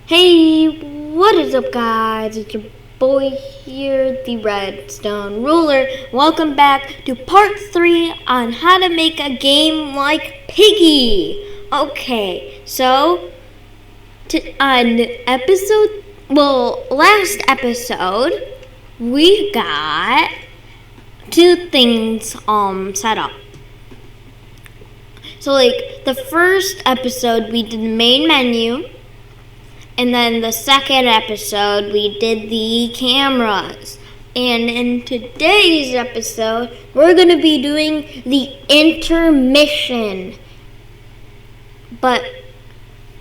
Hey, what is up, guys? It's your boy here, the Redstone Ruler. Welcome back to part 3 on how to make a game like Piggy. Okay, so last episode we got two things set up. So the first episode we did the main menu. And then the second episode, we did the cameras. And in today's episode, we're going to be doing the intermission.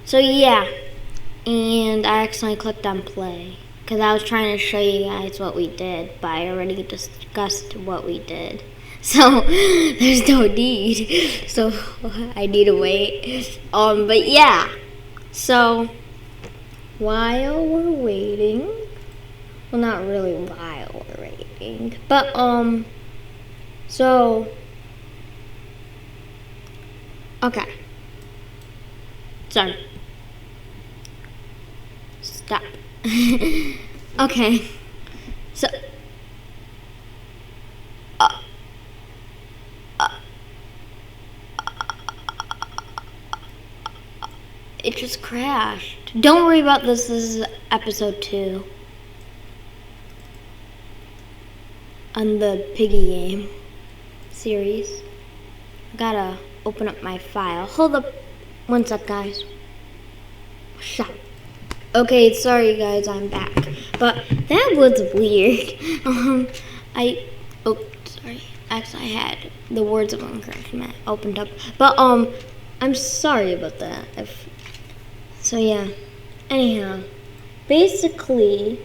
So yeah. And I accidentally clicked on play. Because I was trying to show you guys what we did. But I already discussed what we did. So, there's no need. So, I need to wait. But yeah. So... while we're waiting, well, not really while we're waiting, but, okay, sorry, stop, okay, so, it just crashed. Don't worry about this. This is episode 2 on the Piggy game series. I gotta open up my file. Hold up one sec, guys. Shut. Okay, sorry guys, I'm back. But that was weird. Sorry. Actually, I had the words of encouragement opened up. But I'm sorry about that. So yeah, anyhow, basically,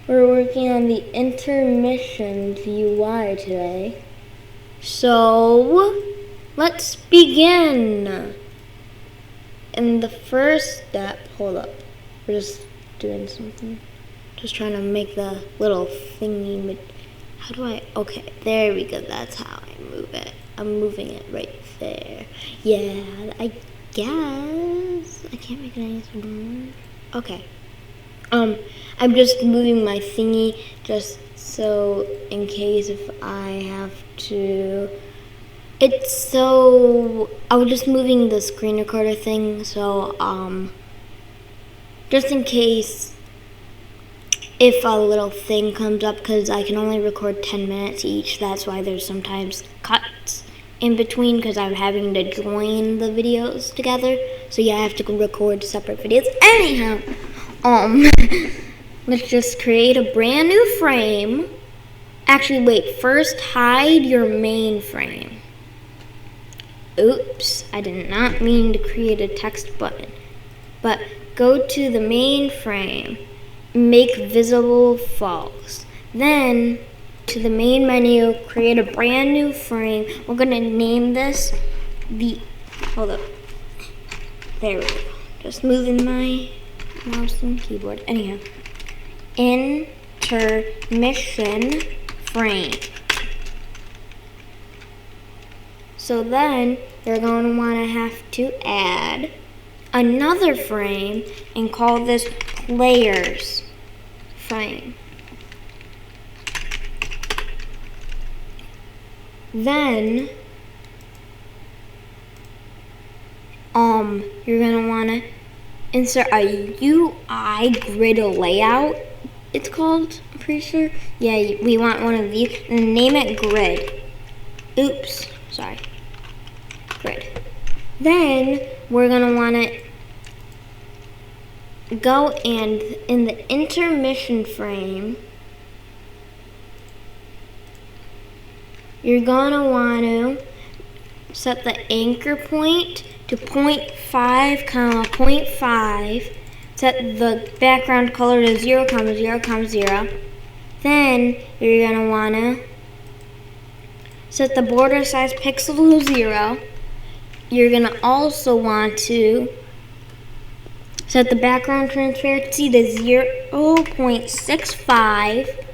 we're working on the intermission UI today. So, let's begin. And the first step, hold up, we're just doing something. Just trying to make the little thingy, okay, there we go, that's how I move it. I'm moving it right there. Yeah, I guess I can't make it any smaller. Okay. I'm just moving my thingy just so in case if I have to. I was just moving the screen recorder thing, so just in case if a little thing comes up, because I can only record 10 minutes each. That's why there's sometimes cuts in between, because I'm having to join the videos together. So yeah, I have to record separate videos. Anyhow, let's just create a brand new frame. Actually, wait, first hide your main frame. Oops, I did not mean to create a text button. But go to the main frame, make visible false. Then to the main menu, create a brand new frame. We're gonna name this hold up. There we go. Just moving my mouse and keyboard. Anyhow, intermission frame. So then you're going to want to have to add another frame and call this players frame. Then you're gonna wanna insert a UI grid layout, it's called, I'm pretty sure. Yeah, we want one of these and name it grid. Oops, sorry. Grid. Then we're gonna wanna go and in the intermission frame, you're gonna want to set the anchor point to 0.5, 0.5. Set the background color to 0, 0, 0. Then you're gonna want to set the border size pixel to 0. You're gonna also want to set the background transparency to 0.65.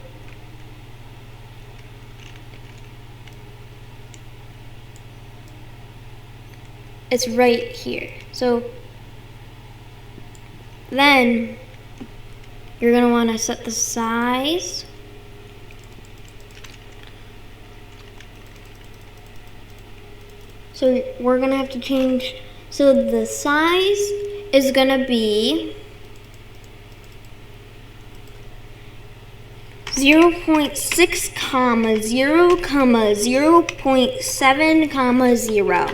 It's right here. So then you're going to want to set the size. So we're going to have to change. So the size is going to be 0.6, 0, 0.7, 0.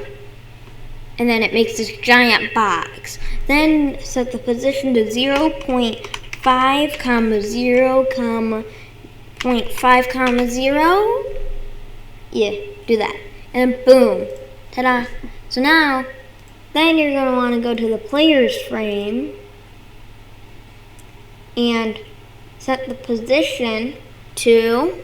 And then it makes this giant box. Then set the position to 0.5, 0, 0.5, 0. Yeah, do that. And boom. Ta-da. So now, then you're going to want to go to the player's frame and set the position to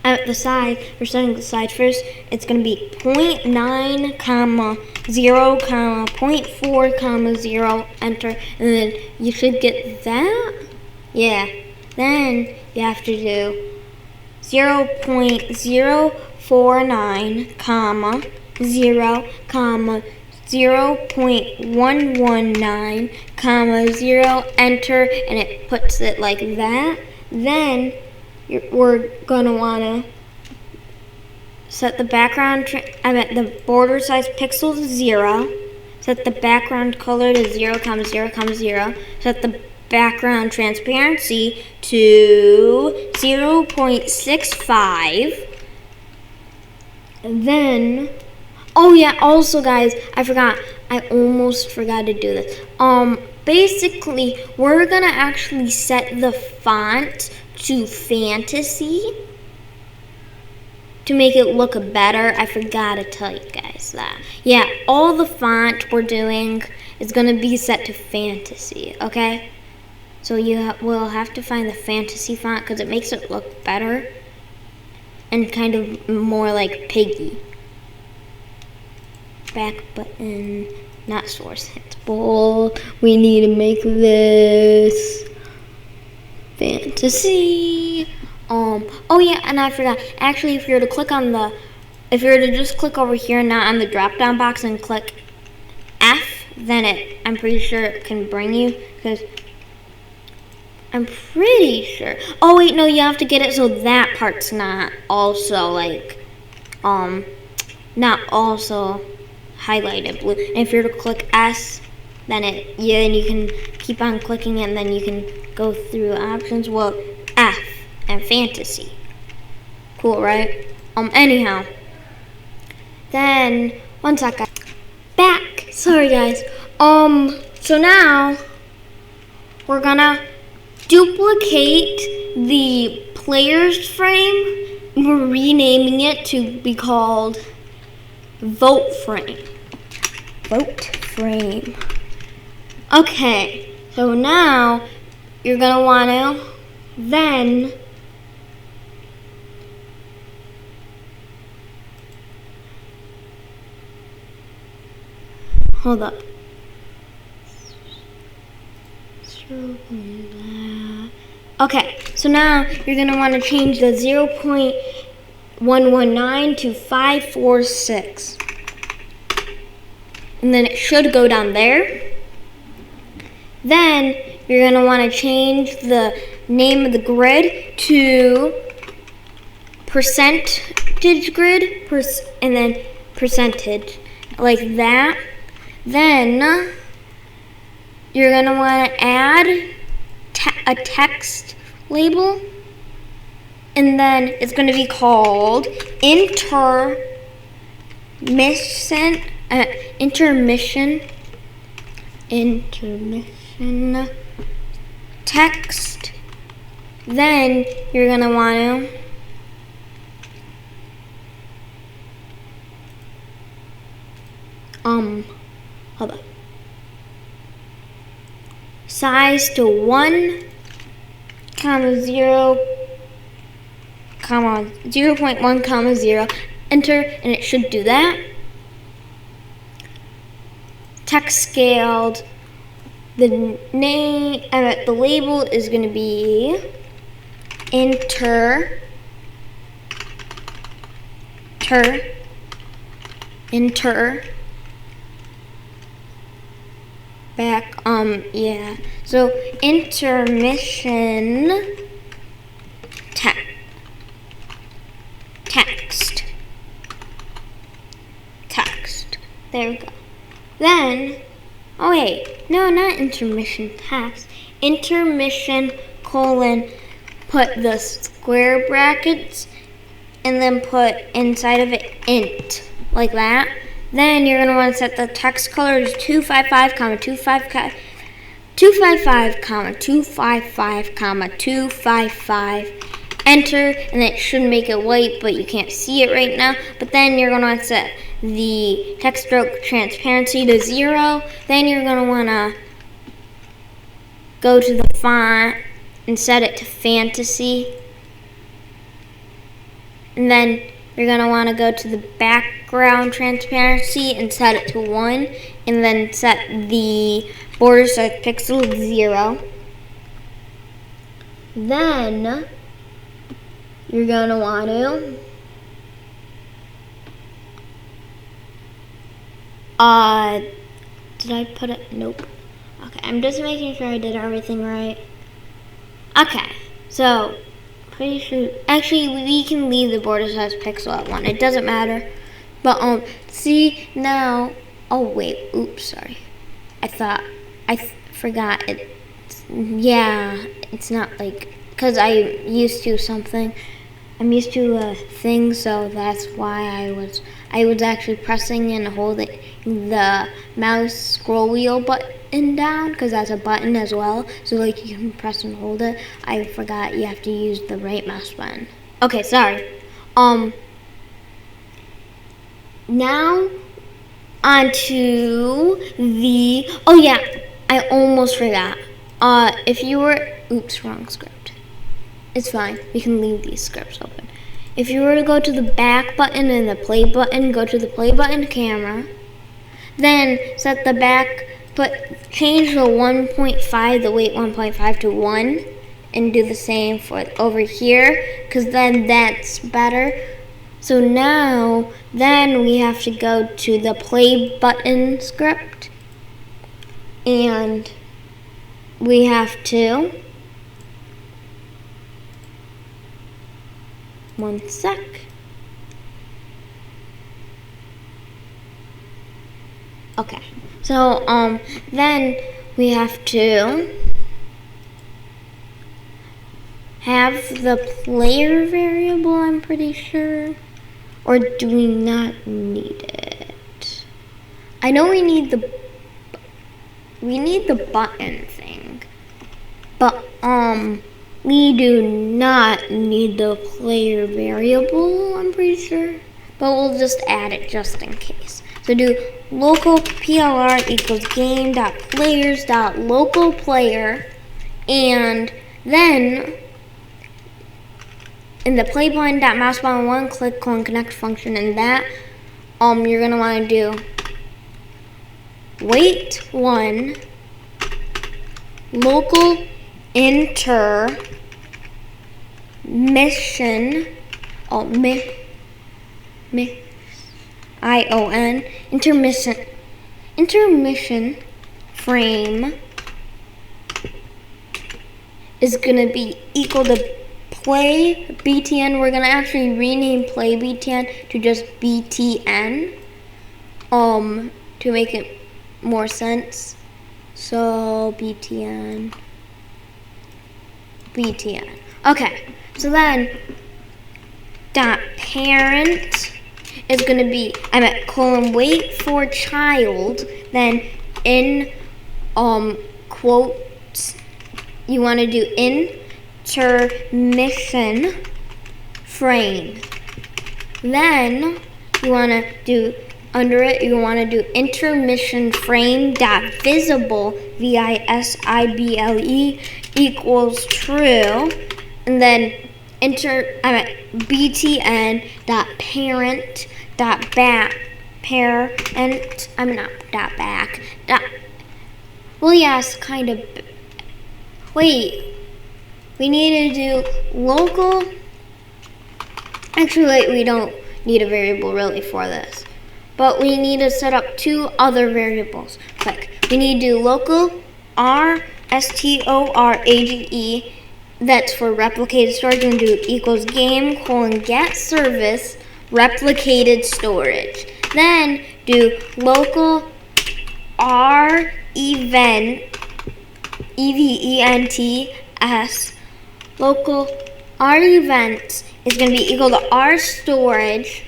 at the side. We're setting the side first. It's going to be 0.9, 0, 0.4, 0, enter, and then you should get that. Yeah. Then you have to do 0.049, 0, 0.119, 0, enter, and it puts it like that. Then we're gonna wanna set the background, the border size pixel to 0. Set the background color to 0, 0, 0. Set the background transparency to 0.65. And then, oh yeah, also guys, I almost forgot to do this. Basically, we're gonna actually set the font to fantasy to make it look better. I forgot to tell you guys that. Yeah, all the font we're doing is gonna be set to fantasy, okay? So you will have to find the fantasy font because it makes it look better and kind of more like Piggy. Back button, not source, it's bold. We need to make this fantasy. Oh yeah, and I forgot. Actually, if you were to just click over here, not on the drop-down box, and click F, then I'm pretty sure it can bring you, because I'm pretty sure. Oh wait, no, you have to get it so that part's not also like, not also highlighted blue. And if you're to click S, then then you can keep on clicking and then you can go through options. Well, F and fantasy. Cool, right? Anyhow. Then, one second. Back. Sorry, guys. So now, we're gonna duplicate the player's frame. We're renaming it to be called Vote Frame. Vote Frame. Okay, so now you're gonna wanna then hold up. Okay, so now you're gonna want to change the 0.119 to 546. And then it should go down there. Then you're gonna want to change the name of the grid to percentage grid, and then percentage, like that. Then you're gonna want to add a text label, and then it's going to be called intermission text. Then you're going to want to hold up. Size to 1, 0, 0.1, 0, enter, and it should do that. Text scaled, the name, the label is going to be enter, back. Yeah. So intermission text. There we go. Then, oh wait, no, not intermission text. Intermission colon, put the square brackets, and then put inside of it int, like that. Then you're gonna want to set the text color to 255, 255, 255. Enter, and it should make it white, but you can't see it right now. But then you're gonna want to set the text stroke transparency to 0. Then you're gonna wanna go to the font and set it to fantasy. And then you're gonna wanna go to the background transparency and set it to 1. And then set the border size pixel to 0. Then you're gonna want to did I put it? Nope. Okay, I'm just making sure I did everything right. Okay, so pretty sure, actually we can leave the border size pixel at 1. It doesn't matter. But see now, oh wait, oops, sorry. I forgot it. Yeah, it's not like, because I'm used to something. I'm used to a thing, so that's why I was actually pressing and holding the mouse scroll wheel button down, because that's a button as well. So like you can press and hold it. I forgot you have to use the right mouse button. Okay, sorry. Now onto the, oh yeah, I almost forgot. If you were, oops, wrong script. It's fine, we can leave these scripts open. If you were to go to the back button and the play button, go to the play button camera, then set the back, change the 1.5, the weight 1.5 to 1, and do the same for over here, because then that's better. So now, then we have to go to the play button script, and we have to, one sec. Okay, so then we have to have the player variable, I'm pretty sure, or do we not need it? I know we need the button thing, but we do not need the player variable, I'm pretty sure, but we'll just add it just in case. So do local plr equals game.players.local player, and then in the play button.mouse button 1, click on connect function, and that you're gonna want to do wait 1 local intermission intermission frame is gonna be equal to play btn. We're gonna actually rename play btn to just btn to make it more sense. So btn. Okay, so then dot parent is going to be, I'm at colon wait for child, then in quotes you want to do intermission frame. Then you want to do under it, you want to do intermission frame dot visible visible equals true, and then btn dot parent dot back parent, I'm not dot back dot, well yes, kind of, wait, we need to do local, actually wait, we don't need a variable really for this. but we need to set up 2 other variables. Like, we need to do local RSTORAGE, that's for replicated storage, and do equals game : get service replicated storage. Then do local R events, local R events is going to be equal to R storage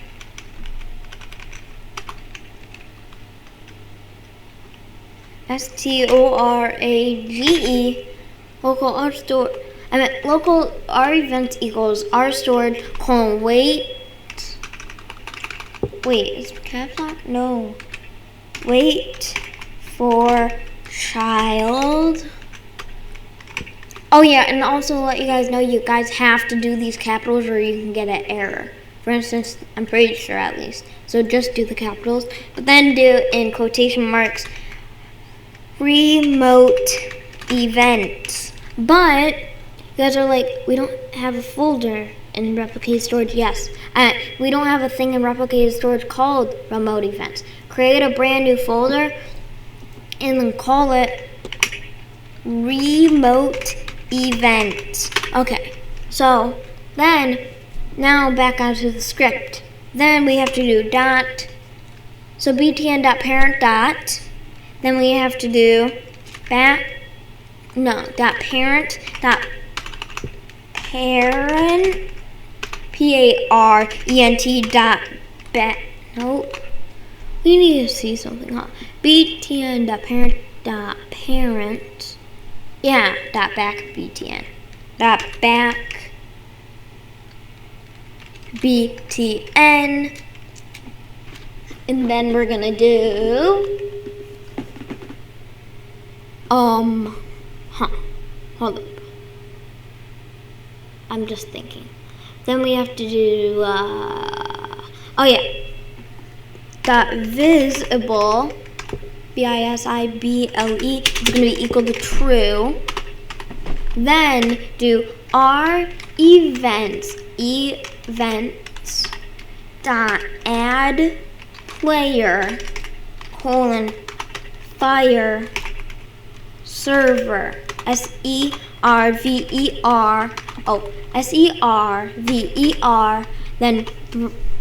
STORAGE, local R store. Local R events equals R storage : wait, is caps lock? No. Wait for child. Oh yeah, and also let you guys know, you guys have to do these capitals or you can get an error. For instance, I'm pretty sure at least. So just do the capitals, but then do in quotation marks remote events. But you guys are like, we don't have a folder in replicated storage. Yes, we don't have a thing in replicated storage called remote events. Create a brand new folder and then call it remote events. Okay, so then now back onto the script. Then we have to do dot, so btn.parent dot, then we have to do dot parent dot parent parent dot nope, we need to see something, huh? btn.parent dot parent, yeah, dot back btn dot back btn, and then we're gonna do hold up, I'm just thinking. Then we have to do dot visible, visible, is going to be equal to true. Then do R events dot add player : fire server SERVER, then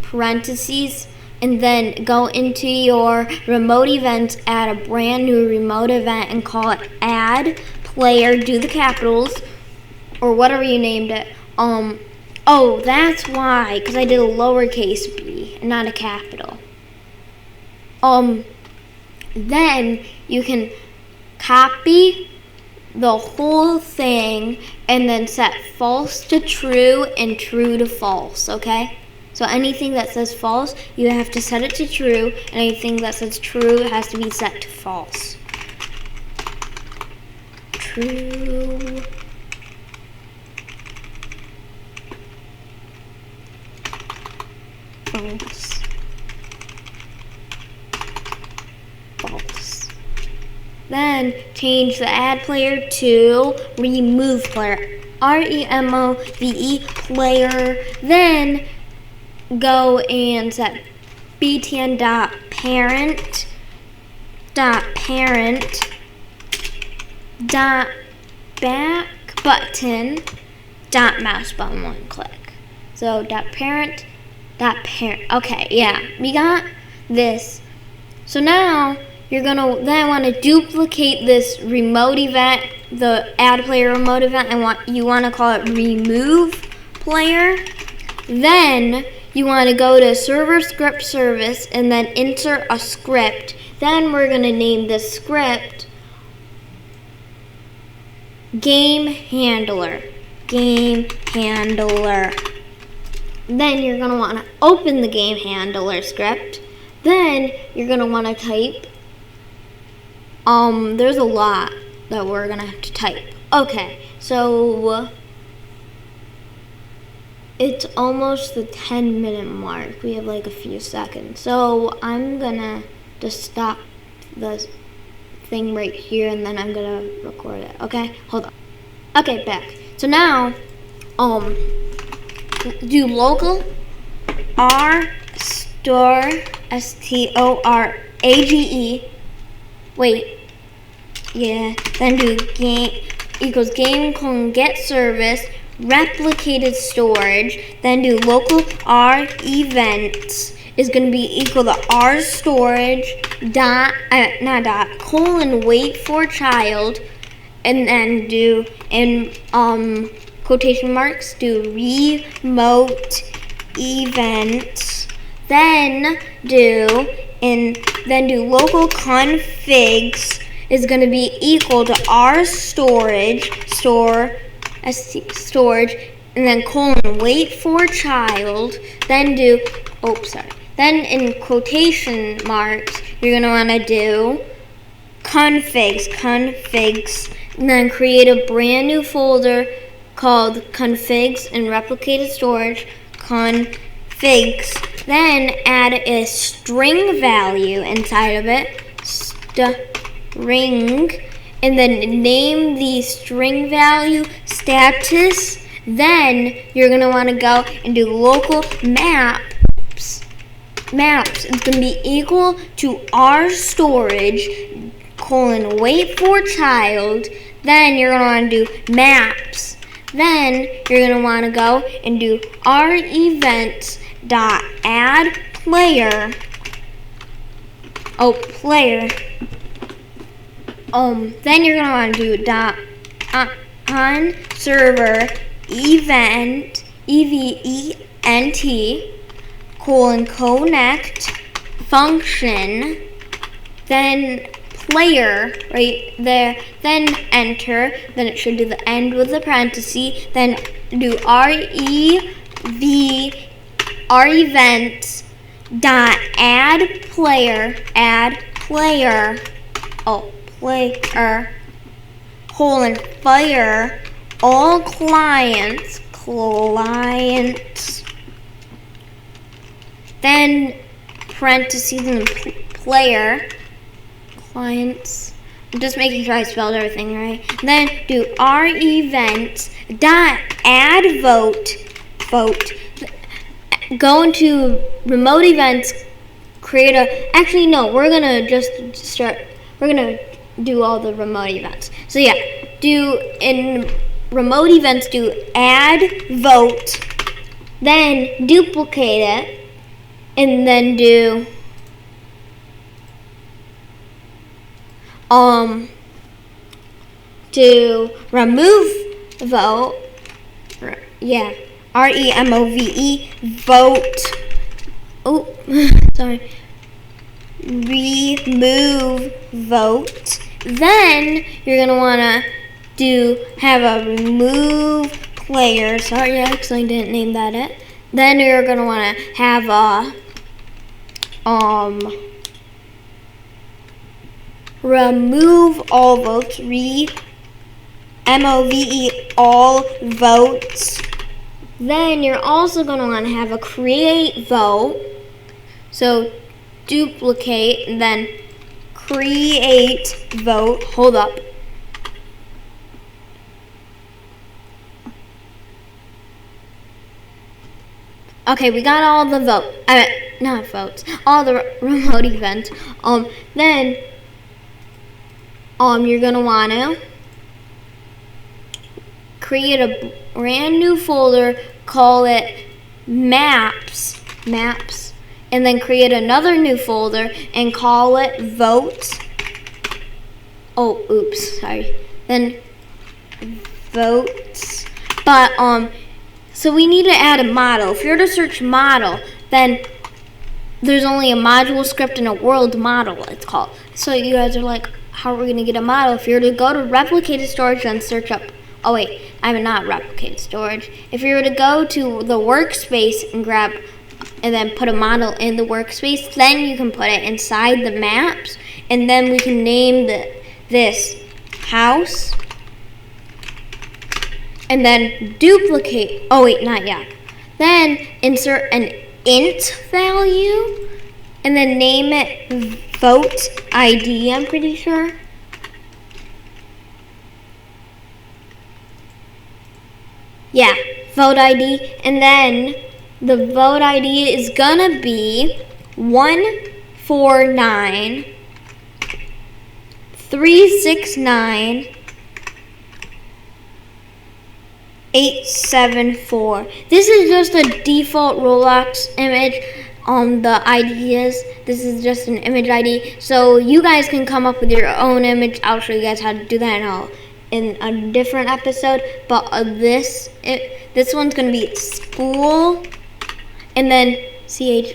parentheses, and then go into your remote events, add a brand new remote event and call it add player, do the capitals or whatever you named it. Oh, that's why, because I did a lowercase b and not a capital. Then you can copy the whole thing and then set false to true and true to false, okay? So anything that says false, you have to set it to true, and anything that says true has to be set to false. True. False. False. Then change the add player to remove player. REMOVE player. Then go and set btn.parent back button mouse button one click. So parent. Okay, yeah, we got this. So now you're gonna then want to duplicate this remote event, the add player remote event, and you want to call it remove player. Then you want to go to server script service and then insert a script. Then we're gonna name this script game handler. Then you're gonna want to open the game handler script. Then you're gonna want to type. There's a lot that we're gonna have to type. Okay, so it's almost the 10-minute mark. We have like a few seconds. So I'm gonna just stop the thing right here and then I'm gonna record it. Okay, hold on. Okay, back. So now, do local R store storage. Wait, yeah. Then do game equals game colon get service replicated storage. Then do local r events is going to be equal to r storage dot not dot colon wait for child, and then do in quotation marks do remote events. Then do local configs is going to be equal to r storage and then colon wait for child. Then do then in quotation marks you're going to want to do configs, and then create a brand new folder called configs and replicated storage configs. Then add a string value inside of it, string, and then name the string value status. Then you're going to want to go and do local maps is going to be equal to r storage colon wait for child. Then you're going to want to do maps. Then you're going to want to go and do r events dot add player. Then you're going to want to do dot on server event colon connect function, then player right there, then enter. Then it should do the end with the parenthesis. Then do r events dot add player colon fire all clients. Then parentheses and player clients. I'm just making sure I spelled everything right. Then do r events dot add vote. Go into remote events, create we're gonna do all the remote events. So yeah, do in remote events do add vote, then duplicate it, and then do remove vote. Yeah, REMOVE vote. Oh, sorry. Remove vote. Then you're gonna wanna have a remove player. Sorry, I actually didn't name that it. Then you're gonna wanna have a remove all votes. MOVE all votes. Then you're also going to want to have a create vote. So duplicate and then create vote. Hold up. Okay, we got all the all the remote events. Then you're going to want to create a brand new folder, call it maps, and then create another new folder and call it vote. Oh, oops, sorry. Then votes. But so we need to add a model. If you're to search model, then there's only a module script and a world model, it's called. So you guys are like, how are we going to get a model? If you're to go to replicated storage and search up, oh wait, I'm not replicated storage. If you were to go to the workspace and grab, and then put a model in the workspace, then you can put it inside the maps, and then we can name this house, and then duplicate, oh wait, not yet. Then insert an int value, and then name it vote ID, I'm pretty sure. Yeah, vote ID, and then the vote ID is gonna be 149 369 874. This is just a default Roblox image. The ideas. This is just an image ID. So you guys can come up with your own image. I'll show you guys how to do that in a different episode. But this one's gonna be school, and then SCHOOL.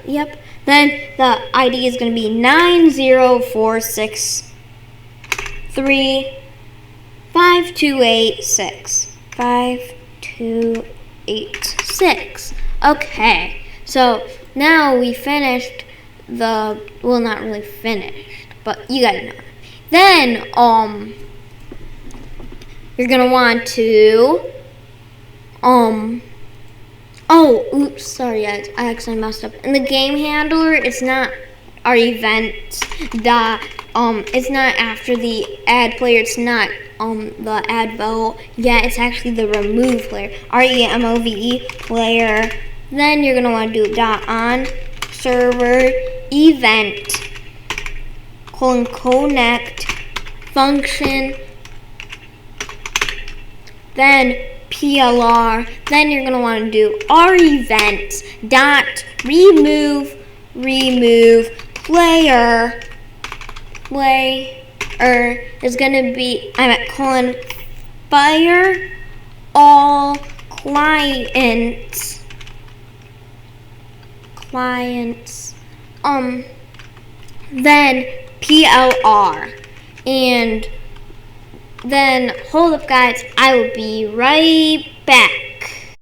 Yep. Then the ID is gonna be 904635286. 5286. Okay, so now we finished well, not really finished, but you guys know. Then you're gonna want to oh, oops, sorry guys, I actually messed up. In the game handler, it's not our event it's not after the add player, it's not the add vote. Yeah, it's actually the remove player. REMOVE player. Then you're gonna want to do .on server event connect function, then PLR. Then you're gonna want to do events remove player is gonna be fire all clients then PLR, and then hold up guys, I will be right back.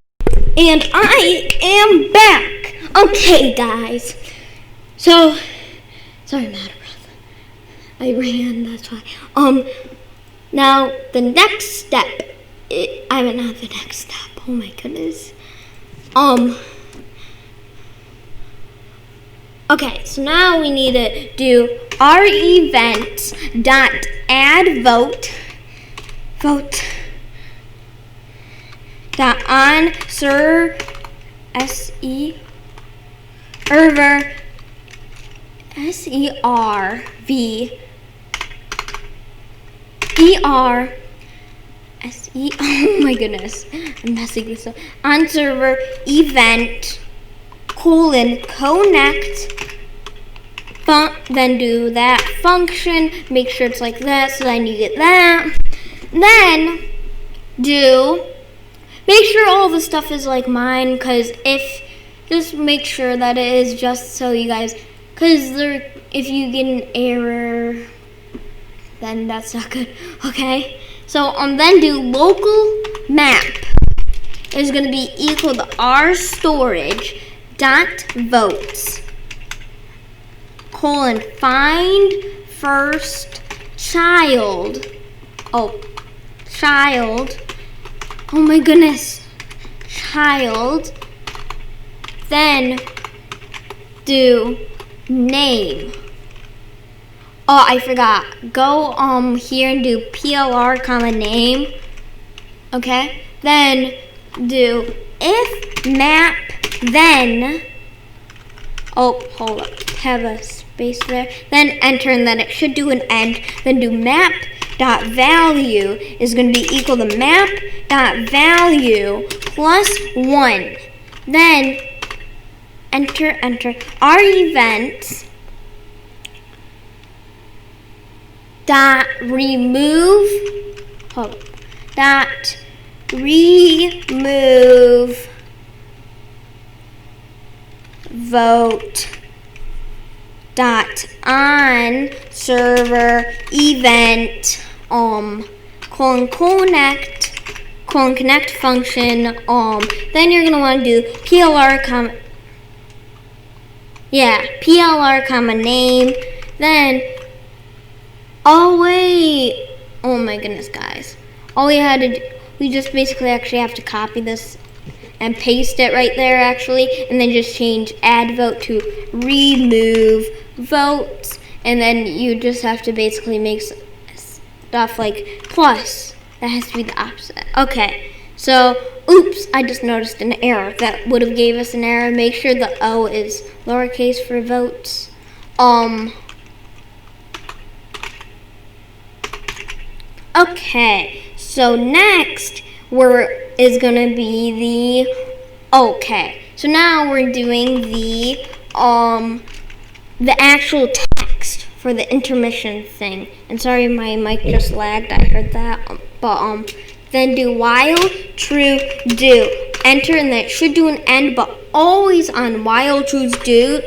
And I am back. Okay guys, so sorry, I'm out of breath. I ran, that's why. Now the next step, not the next step, oh my goodness. Okay, so now we need to do our events add vote on server oh my goodness, I'm messing this up. On server event connect then do that function, make sure it's like that, so then you get that. Then make sure all the stuff is like mine, because just make sure that it is, just so you guys, because if you get an error, then that's not good. Okay, so then do local map is going to be equal to our storage votes find first child. Oh my goodness, child. Then do name. Oh, I forgot. Go here and do PLR comma name. Okay. Then do if map then. Oh, hold up. Have a space there. Then enter, and then it should do an end. Then do map.value is going to be equal to map.value plus 1. Then enter our events remove vote on server event connect function. Then you're gonna want to do PLR comma name. Then oh my goodness guys, all we had to do, we just basically actually have to copy this and paste it right there actually, and then just change add vote to remove votes, and then you just have to basically make stuff like plus. That has to be the opposite. Okay, so oops, I just noticed an error. That would have gave us an error. Make sure the O is lowercase for votes. Okay, so next is gonna be okay. So now we're doing the actual text for the intermission thing. And sorry, my mic just lagged. I heard that. But then do while true do enter, and that should do an end, but always on while true do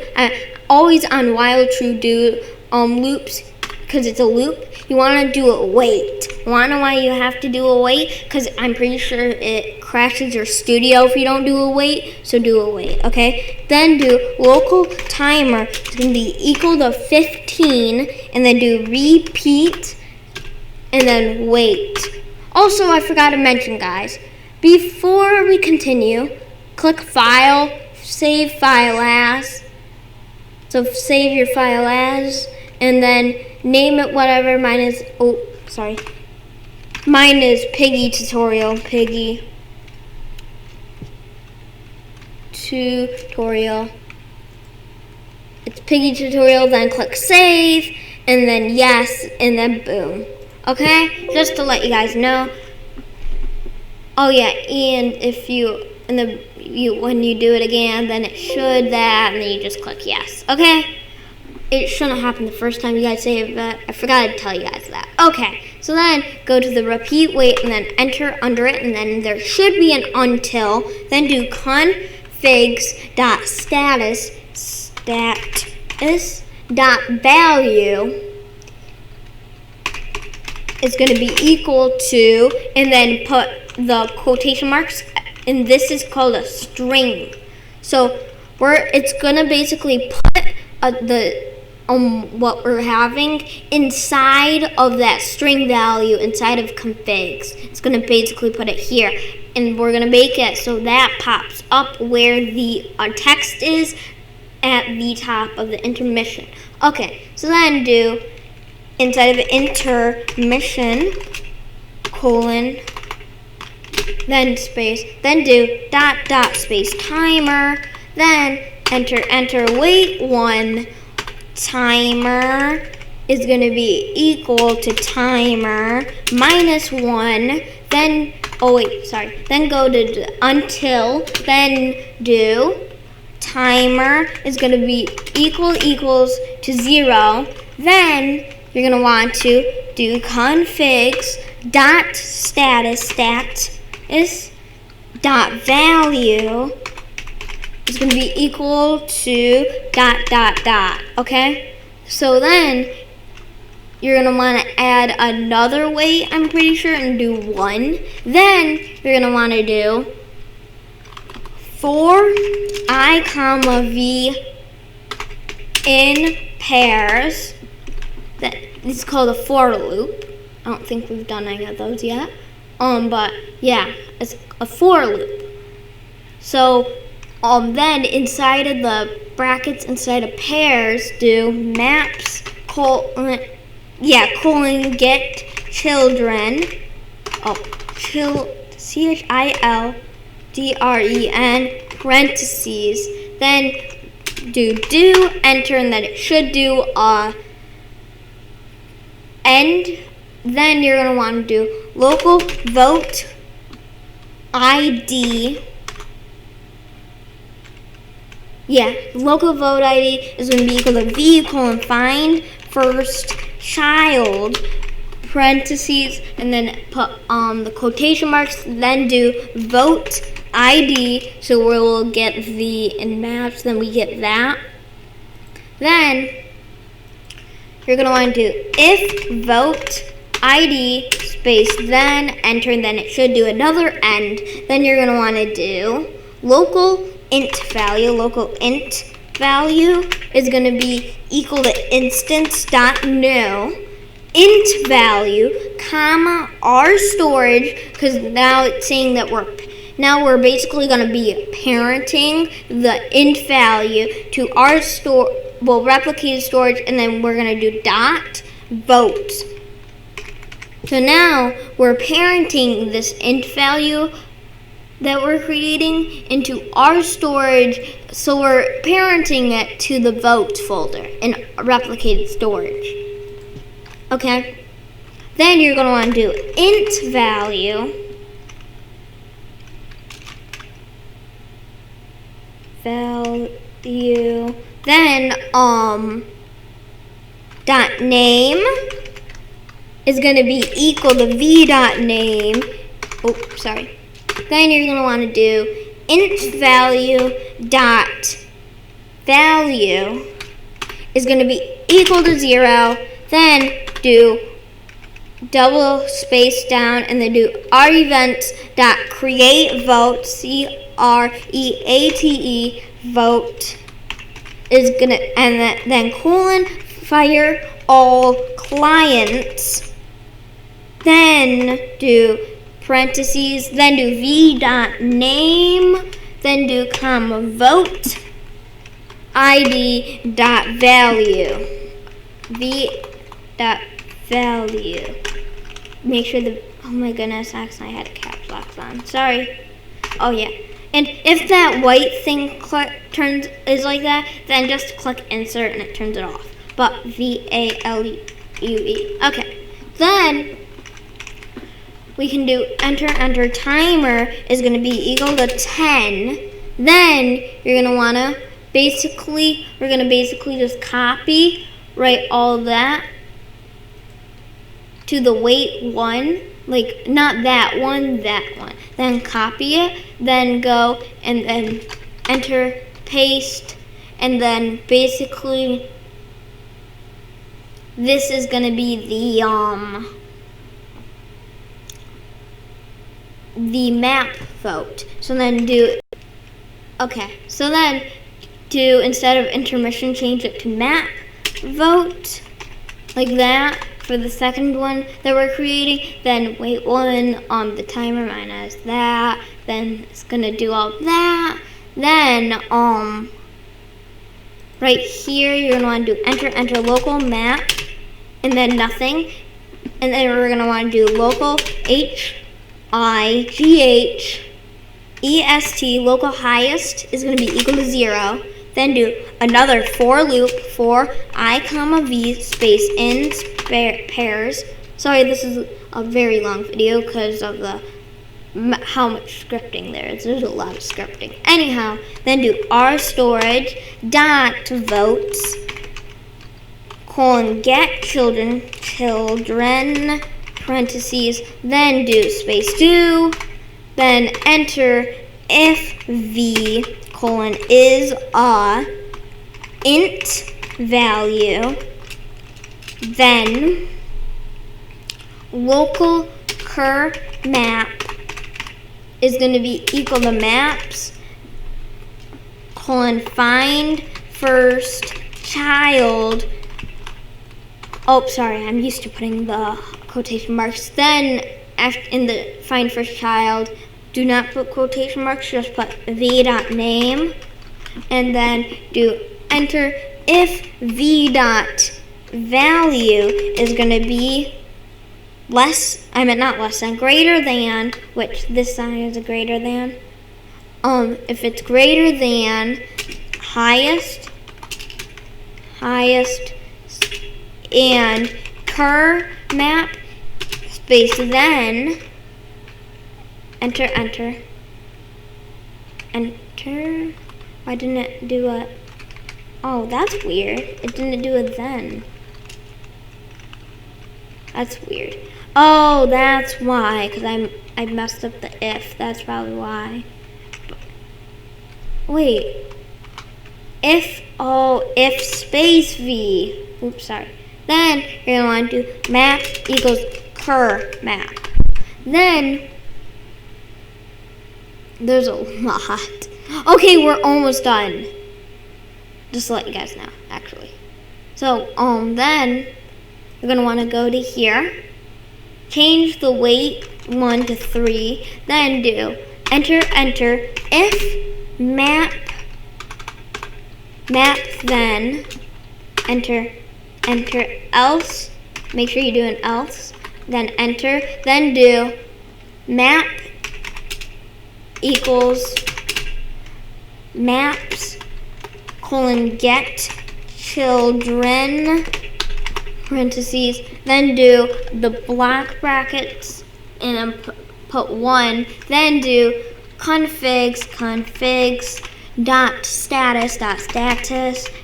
loops, because it's a loop. You want to do a wait. You want to know why you have to do a wait? Because I'm pretty sure it crashes your studio if you don't do a wait. So do a wait, okay? Then do local timer. It's going to be equal to 15. And then do repeat. And then wait. Also, I forgot to mention, guys. Before we continue, click File, Save File As. So save your file as. And then name it whatever. Mine is Piggy tutorial. Piggy tutorial. It's Piggy tutorial. Then click save, and then yes, and then boom. Okay, just to let you guys know. Oh yeah, and if when you do it again, then it should that, and then you just click yes. Okay. It shouldn't happen the first time you guys save that. I forgot to tell you guys that. Okay, so then go to the repeat wait and then enter under it, and then there should be an until. Then do configs.status.value is going to be equal to, and then put the quotation marks, and this is called a string. So it's going to basically put what we're having inside of that string value inside of configs. It's going to basically put it here, and we're going to make it so that pops up where the text is at the top of the intermission. Okay, so then do inside of intermission colon then space, then do dot space timer, then enter wait 1. Timer is going to be equal to timer minus 1. Then then go to until, then do timer is going to be equals to 0. Then you're going to want to do configs dot status dot value is going to be equal to dot. Okay? So then you're going to want to add another wait, I'm pretty sure, and do 1. Then you're going to want to do for I, v in pairs. It's called a for loop. I don't think we've done any of those yet. But yeah, it's a for loop. So then inside of the brackets, inside of pairs, do maps colon get children. children parentheses. Then do enter, and then it should do end. Then you're gonna want to do local vote ID. Yeah, local vote ID is going to be equal to v colon find first child parentheses, and then put the quotation marks. Then do vote ID, so we'll get the in maps. Then we get that. Then you're going to want to do if vote ID space then enter, and then it should do another end. Then you're going to want to do local int value is going to be equal to instance.new int value, comma, our storage, because now it's saying that we're basically going to be parenting the int value to our replicated storage, and then we're going to do dot vote. So now we're parenting this int value that we're creating into our storage, so we're parenting it to the votes folder in replicated storage. Okay? Then you're going to want to do int value then dot name is going to be equal to v dot name. Then you're going to want to do int value dot value is going to be equal to 0. Then do double space down and then do our events dot create vote create vote is gonna, and then colon fire all clients, then do parentheses, then do v dot name, then do comma vote id dot value v dot value. Make sure oh my goodness, actually I had a caps lock on. Sorry. Oh yeah. And if that white thing is like that, then just click insert and it turns it off. But value. Okay. Then we can do enter timer is going to be equal to 10. Then you're going to want to we're going to basically just copy, write all that to the wait one, like not that one, then copy it, then go and then enter, paste, and then basically this is going to be the map vote. So then instead of intermission, change it to map vote, like that. For the second one that we're creating, then wait one on the timer minus that, then it's gonna do all that. Then right here you're gonna want to do enter local map and then nothing, and then we're gonna want to do local HIGHEST local highest is gonna be equal to 0. Then do another for loop for I comma v space in pairs. Sorry, this is a very long video because of how much scripting there is. There's a lot of scripting. Anyhow, then do our storage dot votes colon get children parentheses, then do space do, then enter if v colon is int value, then local cur map is going to be equal to maps colon find first child. Oh, sorry, I'm used to putting the quotation marks. Then in the find first child, do not put quotation marks, just put v dot name, and then do enter if v dot value is going to be greater than, which this sign is a greater than. If it's greater than highest, and cur map space then enter. Why didn't it do a? Oh, that's weird. It didn't do a then. That's weird. Oh, that's why. Because I messed up the if. That's probably why. Wait. If space v. Oops, sorry. Then you're going to want to do map equals cur map. Then there's a lot. Okay, we're almost done. Just to let you guys know, actually. So, then you're going to want to go to here, change the wait 1 to 3, then do enter if map then enter else, make sure you do an else, then enter, then do map equals maps colon get children parentheses, then do the black brackets and then put 1, then do configs dot status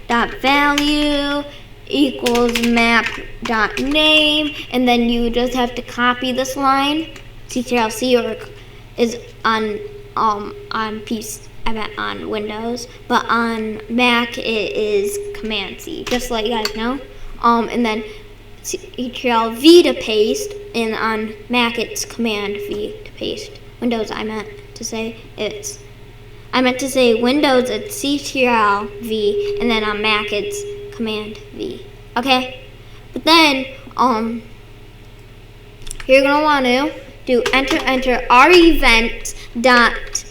dot value equals map dot name, and then you just have to copy this line. Ctrl+C or is on PC, I meant on Windows, but on Mac it is Command-C, just to let you guys know. And then Ctrl+V to paste, and on Mac it's Command-V to paste. Windows, I meant to say Windows, it's Ctrl+V, and then on Mac it's Command-V. Okay? But then, you're gonna want to do enter our event dot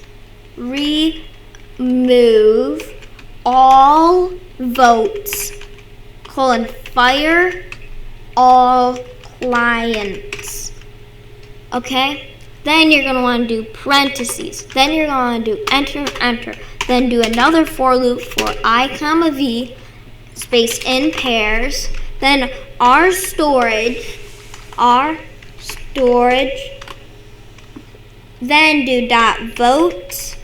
remove all votes colon fire all clients. Okay? Then you're going to want to do parentheses. Then you're going to do enter. Then do another for loop for I comma V space in pairs. Then our storage. Then do dot vote.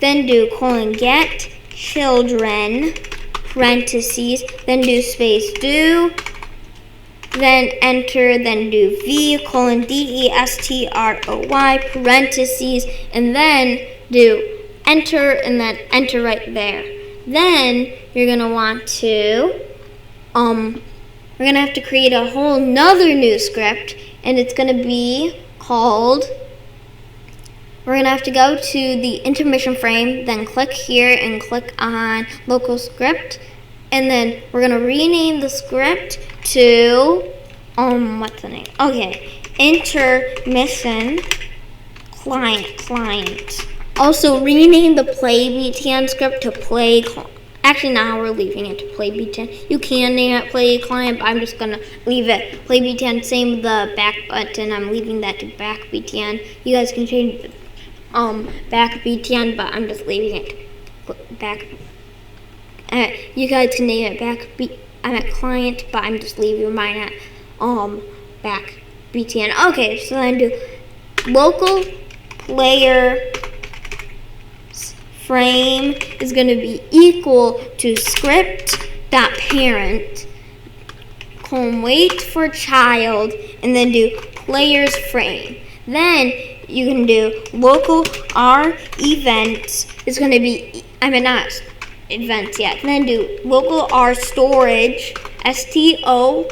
Then do colon get children parentheses. Then do space do. Then enter, then do V colon DESTROY parentheses, and then do enter, and then enter right there. Then you're gonna want to, we're gonna have to create a whole nother new script, and it's gonna be called, we're gonna have to go to the intermission frame, then click here and click on local script, and then we're gonna rename the script to, what's the name? Okay, intermission client. Also rename the play Pt.1 script to play. Actually, now we're leaving it to play Pt.1. You can name it play client, but I'm just gonna leave it play Pt.1. Same with the back button. I'm leaving that to back Pt.1. You guys can change the back Pt.1, but I'm just leaving it to back. You guys can name it back. I'm at client, but I'm just leaving mine at back Pt.1. Okay, so then do local player frame is going to be equal to script.parent colon wait for child, and then do players frame. Then you can do local r events is going to be, not events yet. Then do local r storage storage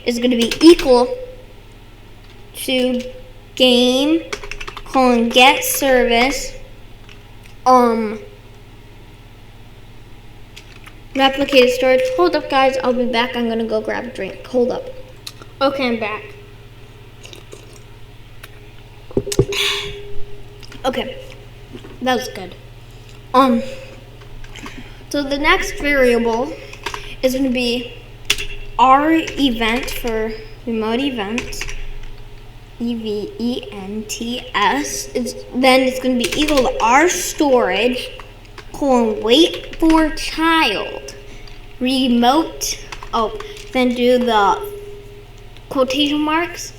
is going to be equal to game colon get service replicated storage. Hold up, guys, I'll be back. I'm gonna go grab a drink. Hold up. Okay, I'm back. Okay, that was good. So the next variable is going to be our event for remote events, EVENTS. Then it's going to be equal to our storage colon wait for child remote. Then do the quotation marks,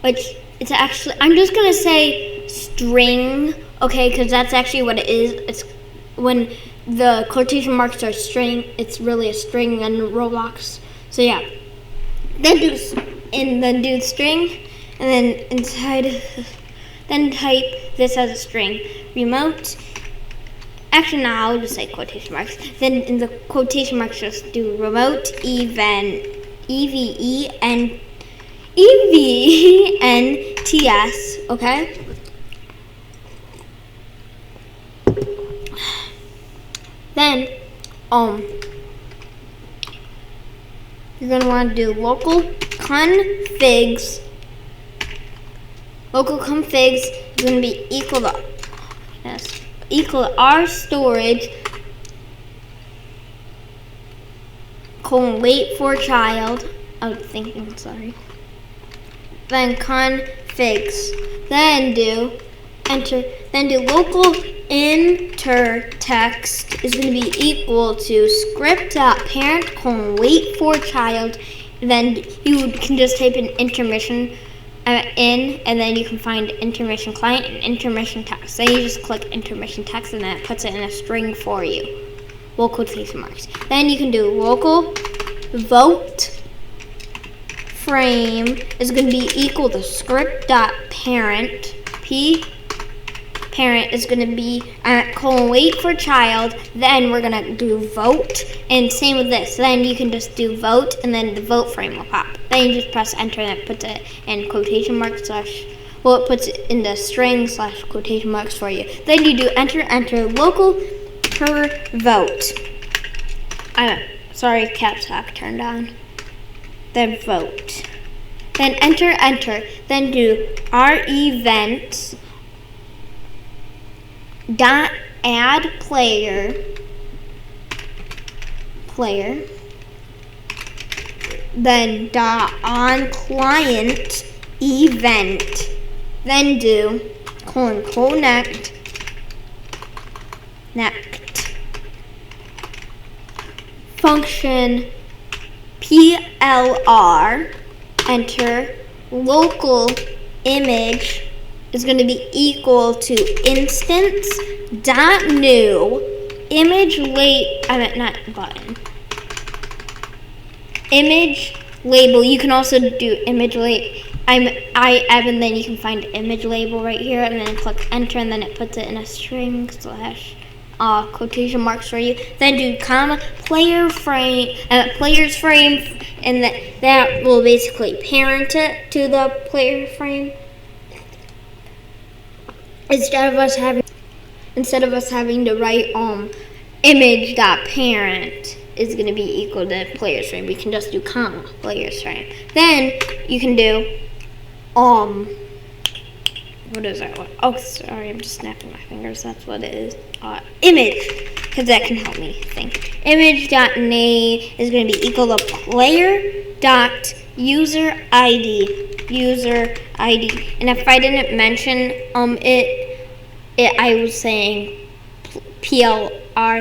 which it's actually, I'm just going to say string. Okay, because that's actually what it is. It's when the quotation marks are string, it's really a string in Roblox. So yeah. Then do string, and then inside, then type this as a string. Remote. Actually, now I'll just say quotation marks. Then in the quotation marks, just do remote event, EVENTS. Okay. Then, you're going to want to do local configs. Local configs is going to be equal to our storage colon wait for child. I was thinking, sorry. Then configs. then do local enter text is going to be equal to script.parent : wait for child. Then you can just type in intermission in, and then you can find intermission client and intermission text. Then you just click intermission text, and then it puts it in a string for you. Well, quotation marks. Then you can do local vote frame is going to be equal to script.parent parent is going to be wait for child. Then we're going to do vote, and same with this. Then you can just do vote, and then the vote frame will pop. Then you just press enter, and it puts it in quotation marks it puts it in the string / quotation marks for you. Then you do enter local per vote. Sorry, caps lock turned on. Then vote. Then enter. Then do events dot add player, then dot on client event, then do connect function PLR, enter local image is going to be equal to instance dot new image image label. You can also do image label. And then you can find image label right here, and then click enter, and then it puts it in a string / quotation marks for you. Then do comma player's frame, and that will basically parent it to the player frame. Instead of us having to write image.parent is going to be equal to player's frame, we can just do comma player's frame. Then you can do what is that one? Oh, sorry, I'm just snapping my fingers. That's what it is. Image, because that can help me think. Image.name is going to be equal to player.user ID. And if I didn't mention it, I was saying PLR,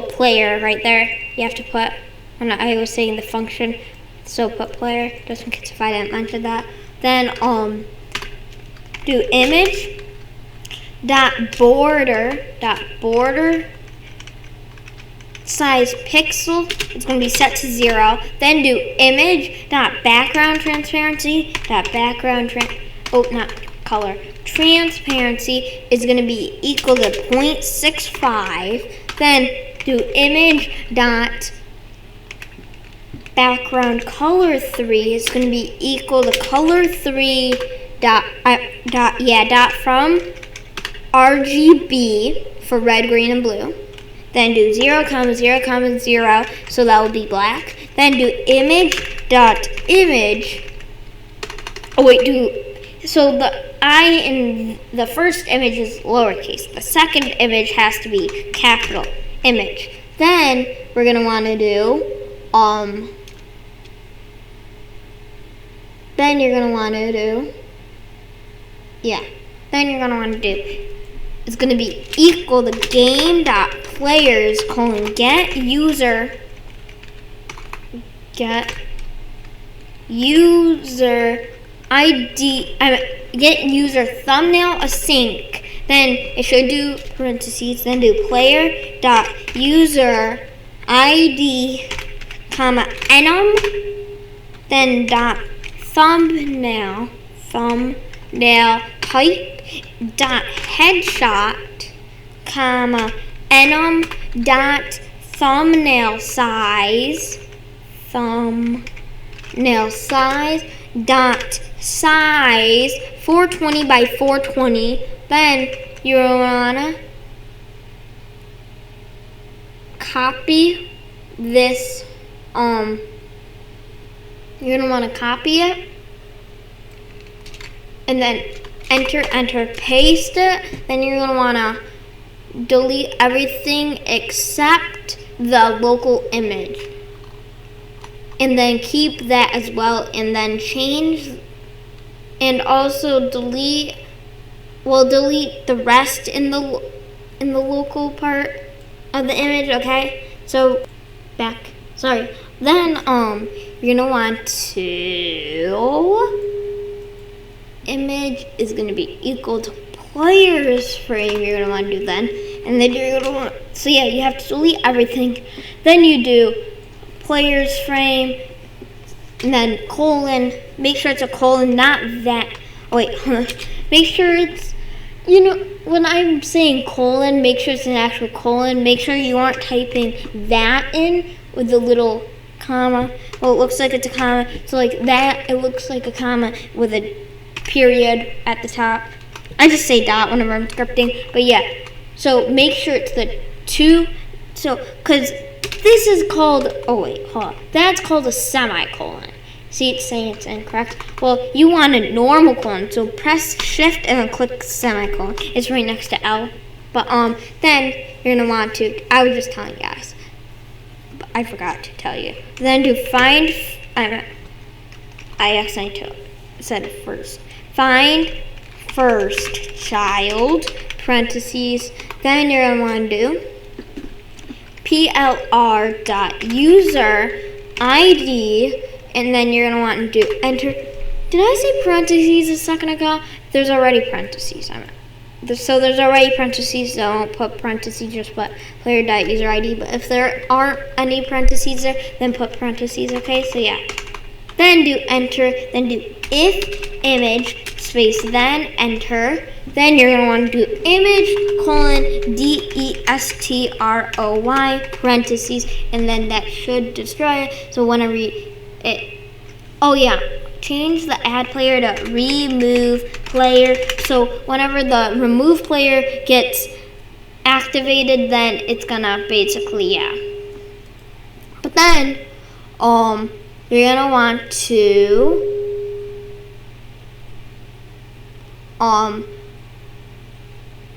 player right there. You have to put, I was saying the function, so put player, just in case if I didn't mention that. Then do image dot border size pixel, it's going to be set to 0. Then do image dot background transparency transparency is going to be equal to 0.65. Then do image dot background color 3 is going to be equal to color 3 dot from RGB for red, green, and blue. Then do 0, 0, 0, so that will be black. Then do image dot image. So the I in the first image is lowercase. The second image has to be capital image. Then we're gonna want to do Then you're gonna want to do it's going to be equal to game.players : get user ID, get user thumbnail async. Then it should do parentheses, then do player.user ID, enum, then dot thumbnail type dot headshot, enum dot thumbnail size dot size 420 by 420. Then you wanna copy this. You're gonna wanna copy it, and then enter, paste it. Then you're gonna wanna delete everything except the local image, and then keep that as well, and then change, and also delete we'll delete the rest in the local part of the image, okay? So back. Sorry. Then you're gonna want to image is gonna be equal to player's frame. You're gonna want to do then, and then you're gonna want. So yeah, you have to delete everything. Then you do player's frame, and then colon. Make sure it's a colon, not that. Oh wait, hold on. Make sure it's. You know, when I'm saying colon, make sure it's an actual colon. Make sure you aren't typing that in with the little comma. Well, it looks like it's a comma. So like that, it looks like a comma with a period at the top. I just say dot whenever I'm scripting. But yeah, so make sure it's the two. So, because this is called, oh wait, hold on. That's called a semicolon. See, it's saying it's incorrect. Well, you want a normal colon, so press shift and then click semicolon. It's right next to L. But then you're gonna want to, I was just telling you guys, but I forgot to tell you. Then do find, I accidentally said it first. Find first child, parentheses. Then you're gonna want to do Pl.r.user ID. And then you're going to want to do enter. Did I say parentheses a second ago? There's already parentheses. So there's already parentheses. Don't put parentheses, just put player.user ID. But if there aren't any parentheses there, then put parentheses, okay? So yeah. Then do enter. Then do if image space then enter. Then you're going to want to do image colon destroy parentheses. And then that should destroy it. So whenever it, oh yeah, change the add player to remove player. So whenever the remove player gets activated, then it's gonna basically, yeah. But then, you're gonna want to,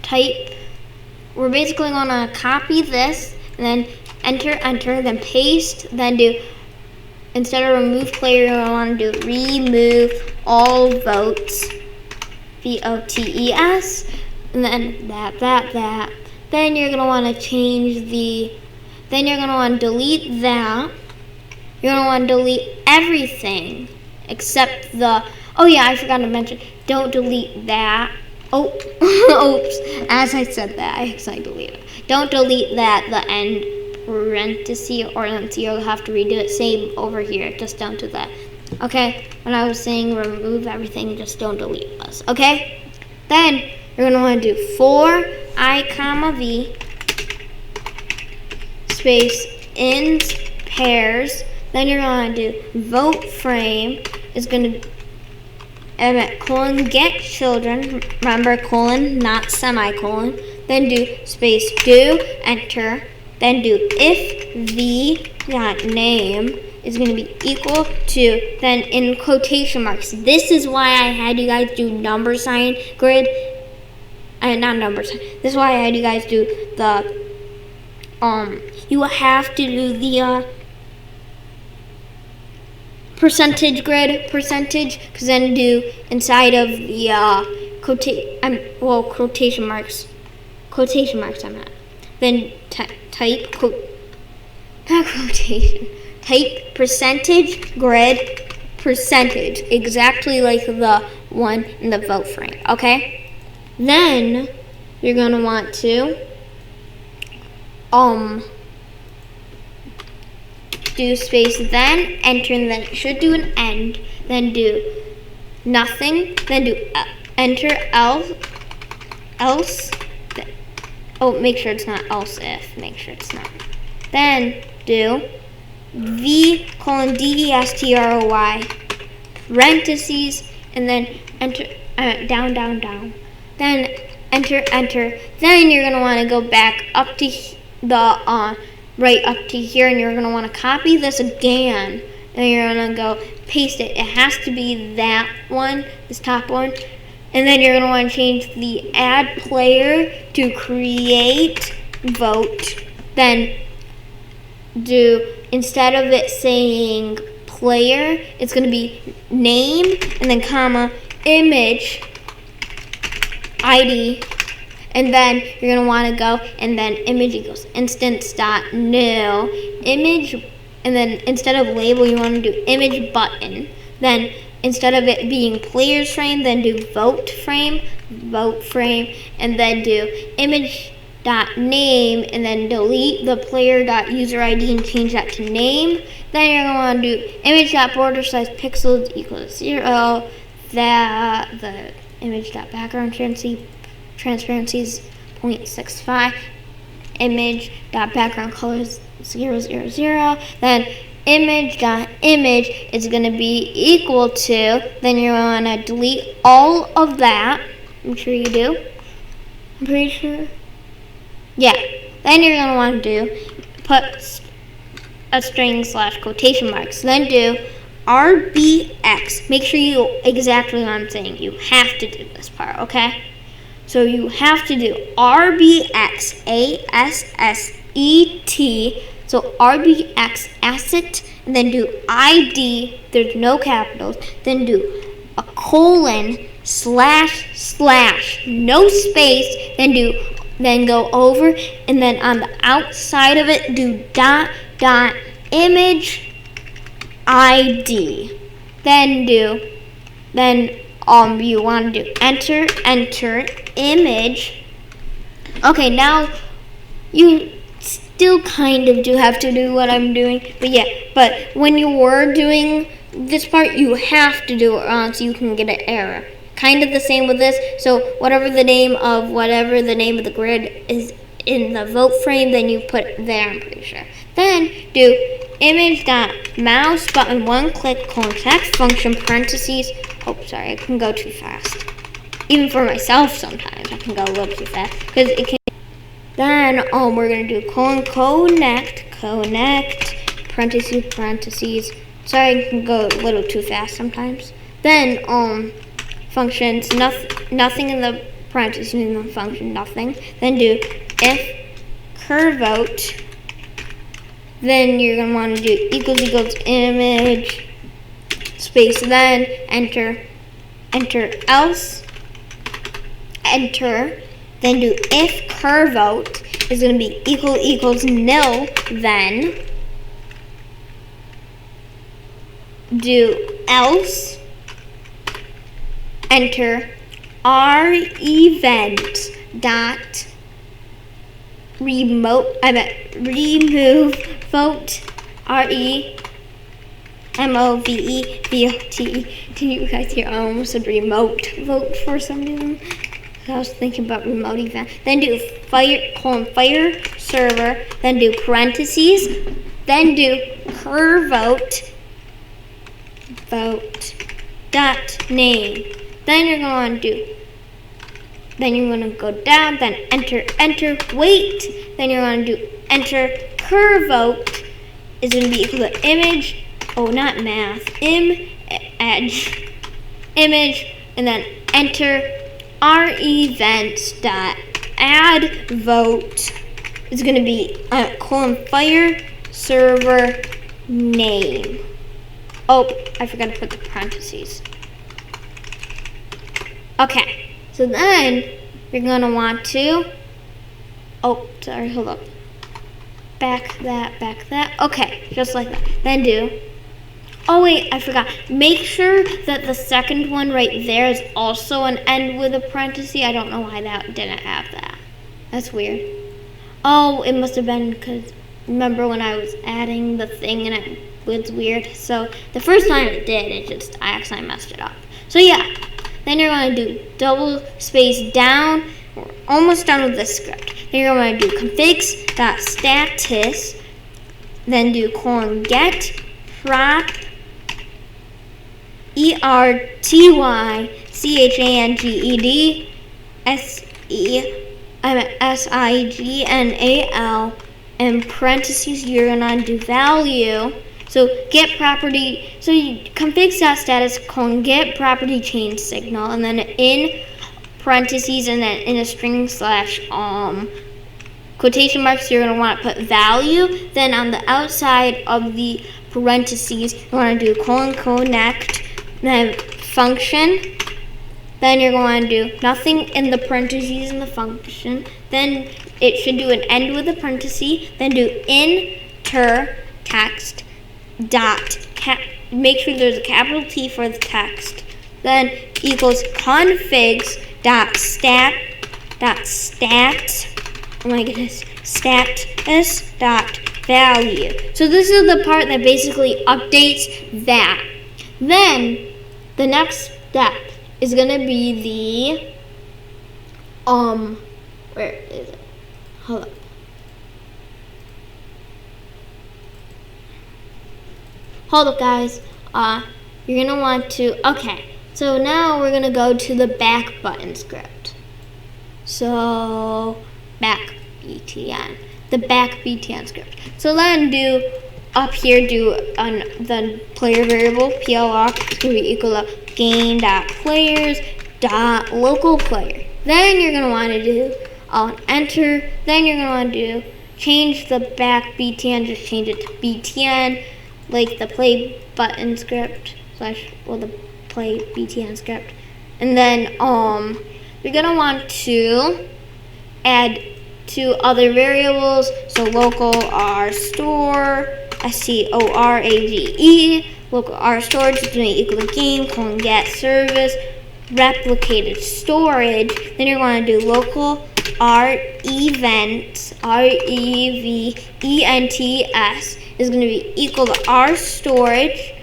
type, we're basically gonna copy this, and then enter, then paste, then do, instead of remove player, I want to do remove all votes, VOTES, and then that. Then you're going to want to change then you're going to want to delete that. You're going to want to delete everything except oh yeah, I forgot to mention, don't delete that. Oh, oops, as I said that, I accidentally deleted it. Don't delete that, the end. Parenthesis or you'll have to redo it. Same over here, just don't do that. Okay, when I was saying remove everything, just don't delete us. Okay, then you're gonna want to do for I comma v space in pairs. Then you're gonna do vote frame is gonna colon get children. Remember colon, not semicolon. Then do space do enter. Then do if the name is going to be equal to, then in quotation marks. This is why I had you guys do number sign grid. Not number sign. This is why I had you guys do the, you have to do the percentage grid, because then do inside of the quotation marks I'm at. Then type percentage grid percentage, exactly like the one in the vote frame, okay? Then you're gonna want to do space then enter, and then it should do an end, then do nothing, then do enter else. Oh, make sure it's not else if. Make sure it's not. Then do v colon destroy parentheses, and then enter down. Then enter. Then you're gonna want to go back up to the right up to here, and you're gonna want to copy this again. And you're gonna go paste it. It has to be that one, this top one. And then you're going to want to change the add player to create vote. Then do, instead of it saying player, it's going to be name and then comma image ID, and then you're gonna want to go and then image equals instance.new image, and then instead of label you want to do image button. Then instead of it being players frame, then do vote frame, and then do image.name, and then delete the player.user ID and change that to name. Then you're gonna want to do image.border size pixels equals 0. That the image.background transparency is 0.65. Image.background color is 000. Then image.image is going to be equal to, then you're going to delete all of that. I'm sure you do. I'm pretty sure. Yeah. Then you're going to want to put a string / quotation marks. Then do RBX. Make sure you exactly what I'm saying. You have to do this part, okay? So you have to do RBX ASSET. So RBX asset, and then do ID. There's no capitals. Then do a colon / no space. Then go over, and then on the outside of it do dot image ID. Then you want to do enter image. Okay, now you still kind of do have to do what I'm doing, but when you were doing this part, you have to do it or else you can get an error. Kind of the same with this. So whatever the name of the grid is in the vote frame, then you put it there, I'm pretty sure. Then do image.mouse button 1 click text function parentheses. Oh, sorry, I can go too fast. Even for myself sometimes I can go a little too fast because it can. Then we're gonna do connect parentheses. Sorry, I can go a little too fast sometimes. Then functions nothing in the parentheses in the function nothing. Then do if curvote. Then you're gonna want to do equals image space. Then enter else enter. Then do if curvote is going to be equals nil. Then do else enter r event dot remove vote REMOVE. Can you guys hear? I almost said remote vote for some reason. I was thinking about remote event. Then do fire server. Then do parentheses. Then do curvote dot name. Then you're going to do. Then you're going to go down. Then enter. Wait. Then you're going to do enter curvote is going to be equal to image. Oh, not math. Image, and then enter rEvents.add vote is going to be fire server name. Oh, I forgot to put the parentheses. Okay, so then you're going to want to. Oh, sorry, hold up. Back that. Okay, just like that. Then do. Oh wait, I forgot. Make sure that the second one right there is also an end with a parenthesis. I don't know why that didn't have that. That's weird. Oh, it must have been because remember when I was adding the thing and it was weird. So the first time it did, I accidentally messed it up. So yeah, then you're going to do double space down. We're almost done with this script. Then you're going to do configs.status. Then do get prop ERTYCHANGED SIGNAL and parentheses. You're gonna do value. So get property. So you configs.status get property change signal, and then in parentheses, and then in a string / quotation marks, you're gonna want to put value. Then on the outside of the parentheses, you want to do connect, then function, Then you're going to do nothing in the parentheses in the function. Then it should do an end with a parenthesis. Then do enter text dot make sure there's a capital T for the text. Then equals configs dot stat. Oh my goodness, status dot value. So this is the part that basically updates that. Then the next step is gonna be the where is it? Hold up. Hold up, guys. You're gonna want to. Okay. So now we're gonna go to the back button script. So back Pt.1, the back Pt.1 script. So then do up here the player variable PLR is gonna be equal to game.players.local player. Then you're gonna want to do enter. Then you're gonna want to do change the back Pt.1, just change it to Pt.1, like the play button script the play Pt.1 script. And then you're gonna want to add two other variables. So local rstore STORAGE, local rstore is going to equal to game get service replicated storage. Then you're going to do local revents REVENTS is going to be equal to rStorage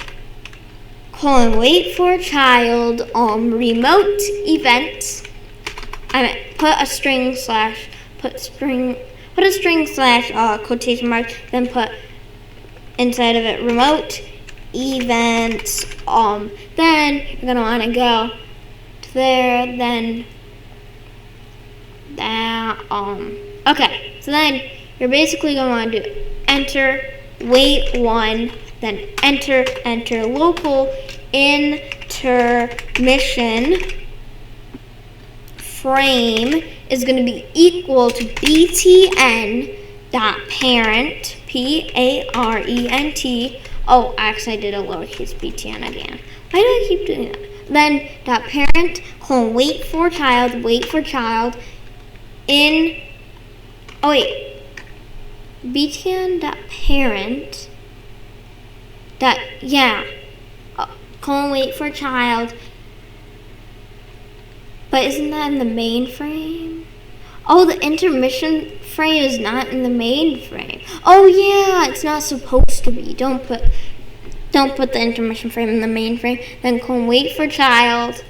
wait for child remote events. Put a string slash quotation mark, then put inside of it remote events. Then you're gonna want to go to there. Then that okay. So then you're basically gonna want to do enter wait 1, then enter local intermission frame is going to be equal to btn dot parent parent. Oh, actually I did a lowercase btn again. Why do I keep doing that? Then dot parent wait for child in btn dot parent dot wait for child. But isn't that in the main frame? Oh, the intermission frame is not in the main frame. Oh yeah, it's not supposed to be. Don't put the intermission frame in the main frame. Then wait for child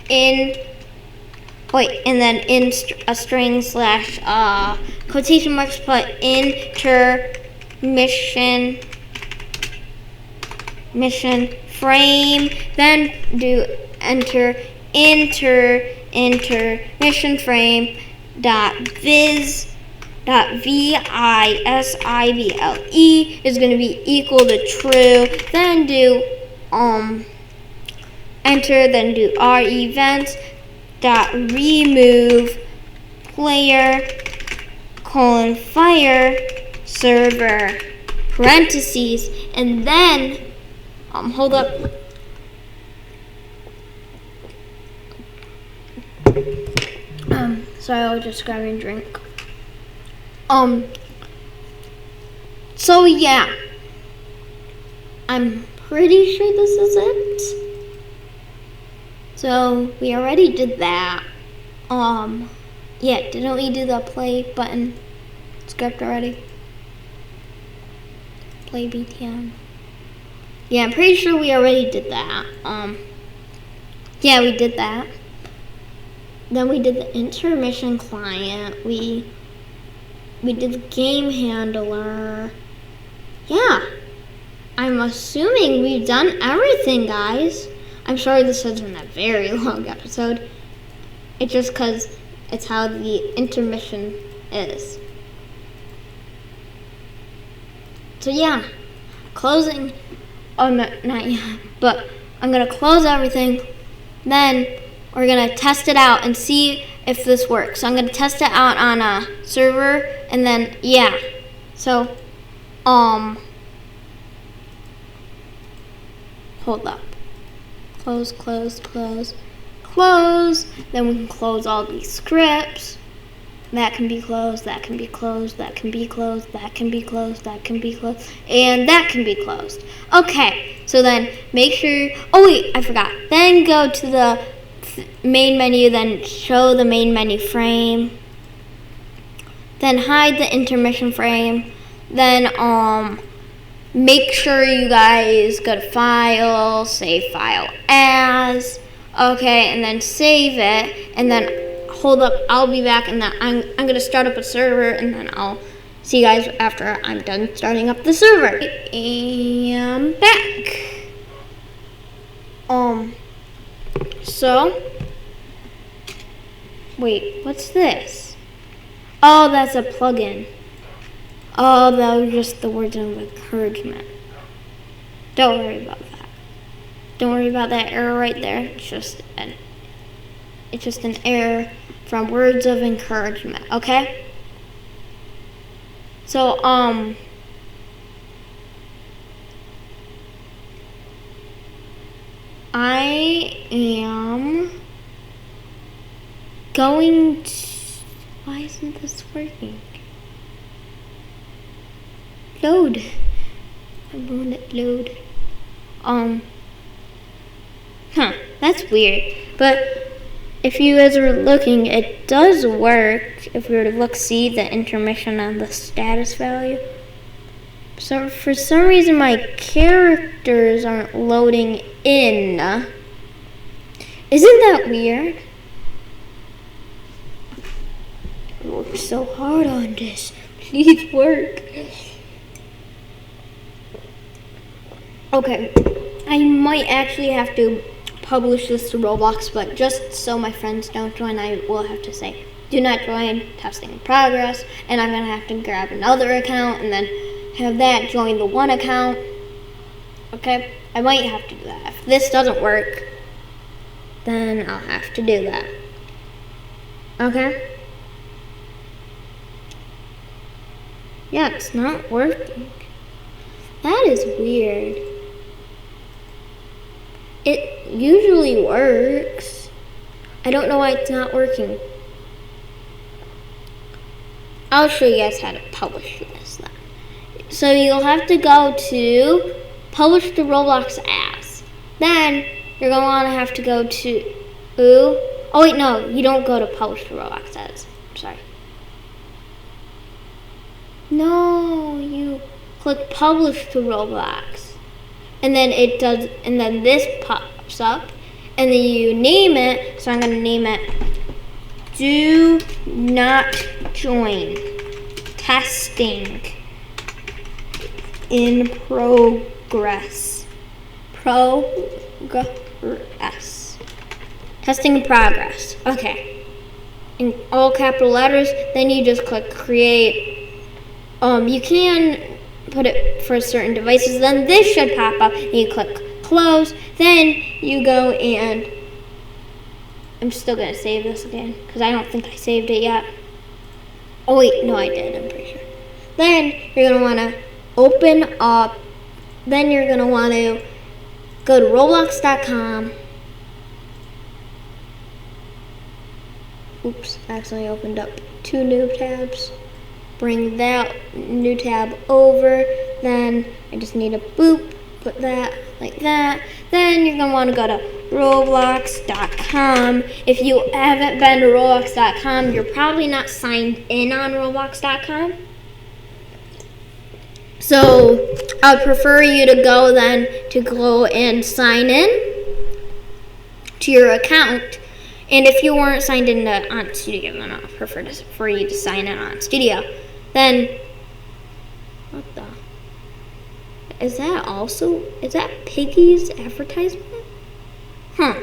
and then in a string slash quotation marks, put intermission frame. Then do enter intermission frame dot visible is going to be equal to true. Then do enter. Then do revents dot remove player fire server parentheses, and then hold up. Sorry, I was just grabbing a drink. So yeah, I'm pretty sure this is it. So we already did that. Yeah, didn't we do the play button script already? Play Pt.1. Yeah, I'm pretty sure we already did that. Yeah, we did that. Then we did the intermission client. We did the game handler. Yeah, I'm assuming we've done everything, guys. I'm sorry this has been a very long episode. It's just because it's how the intermission is. So yeah, closing. Oh, no, not yet. But I'm gonna close everything. Then we're gonna test it out and see if this works. So I'm gonna test it out on a server, and then yeah. So hold up. Close. close. Then we can close all these scripts. That can be closed, that can be closed, that can be closed, that can be closed, that can be closed, and that can be closed. Okay, so then make sure, oh wait, I forgot. Then go to the main menu, then show the main menu frame. Then hide the intermission frame. Then make sure you guys go to File, save file as. Okay, and then save it, and then hold up, I'll be back, and then I'm gonna start up a server, and then I'll see you guys after I'm done starting up the server. I am back. So wait, what's this? Oh, that's a plugin. Oh, that was just the words of encouragement. Don't worry about that. Don't worry about that error right there. It's just an error from words of encouragement, okay? So, I am going to, why isn't this working? Load. I won't it load. That's weird. But if you guys are looking, it does work. If we were to look, see the intermission on the status value. So for some reason my characters aren't loading in. Isn't that weird? I worked so hard on this. Please work. Okay, I might actually have to publish this to Roblox, but just so my friends don't join, I will have to say, do not join, testing in progress, and I'm gonna have to grab another account and then have that join the one account. Okay, I might have to do that. If this doesn't work, then I'll have to do that. Okay? Yeah, it's not working. That is weird. It usually works. I don't know why it's not working. I'll show you guys how to publish this then. So you'll have to go to publish the Roblox as. Then you're going to want to have to go to, oh wait, no, you don't go to publish the Roblox as. I'm sorry. No, you click publish to Roblox. And then it does, and then this pops up, and then you name it. So I'm gonna name it Do Not Join Testing in Progress. Testing in progress. Okay. In all capital letters. Then you just click create. You can put it for certain devices, then this should pop up, and you click close, then you go and, I'm still going to save this again, because I don't think I saved it yet. Oh wait, no I did, I'm pretty sure. Then you're going to want to open up, then you're going to want to go to Roblox.com. Oops, I accidentally opened up 2 new tabs. Bring that new tab over, then I just need a boop, put that like that. Then you're going to want to go to Roblox.com. If you haven't been to Roblox.com, you're probably not signed in on Roblox.com. So I would prefer you to go and sign in to your account. And if you weren't signed in on Studio, then I would prefer for you to sign in on Studio. Then, what the? Is that Piggy's advertisement? Huh.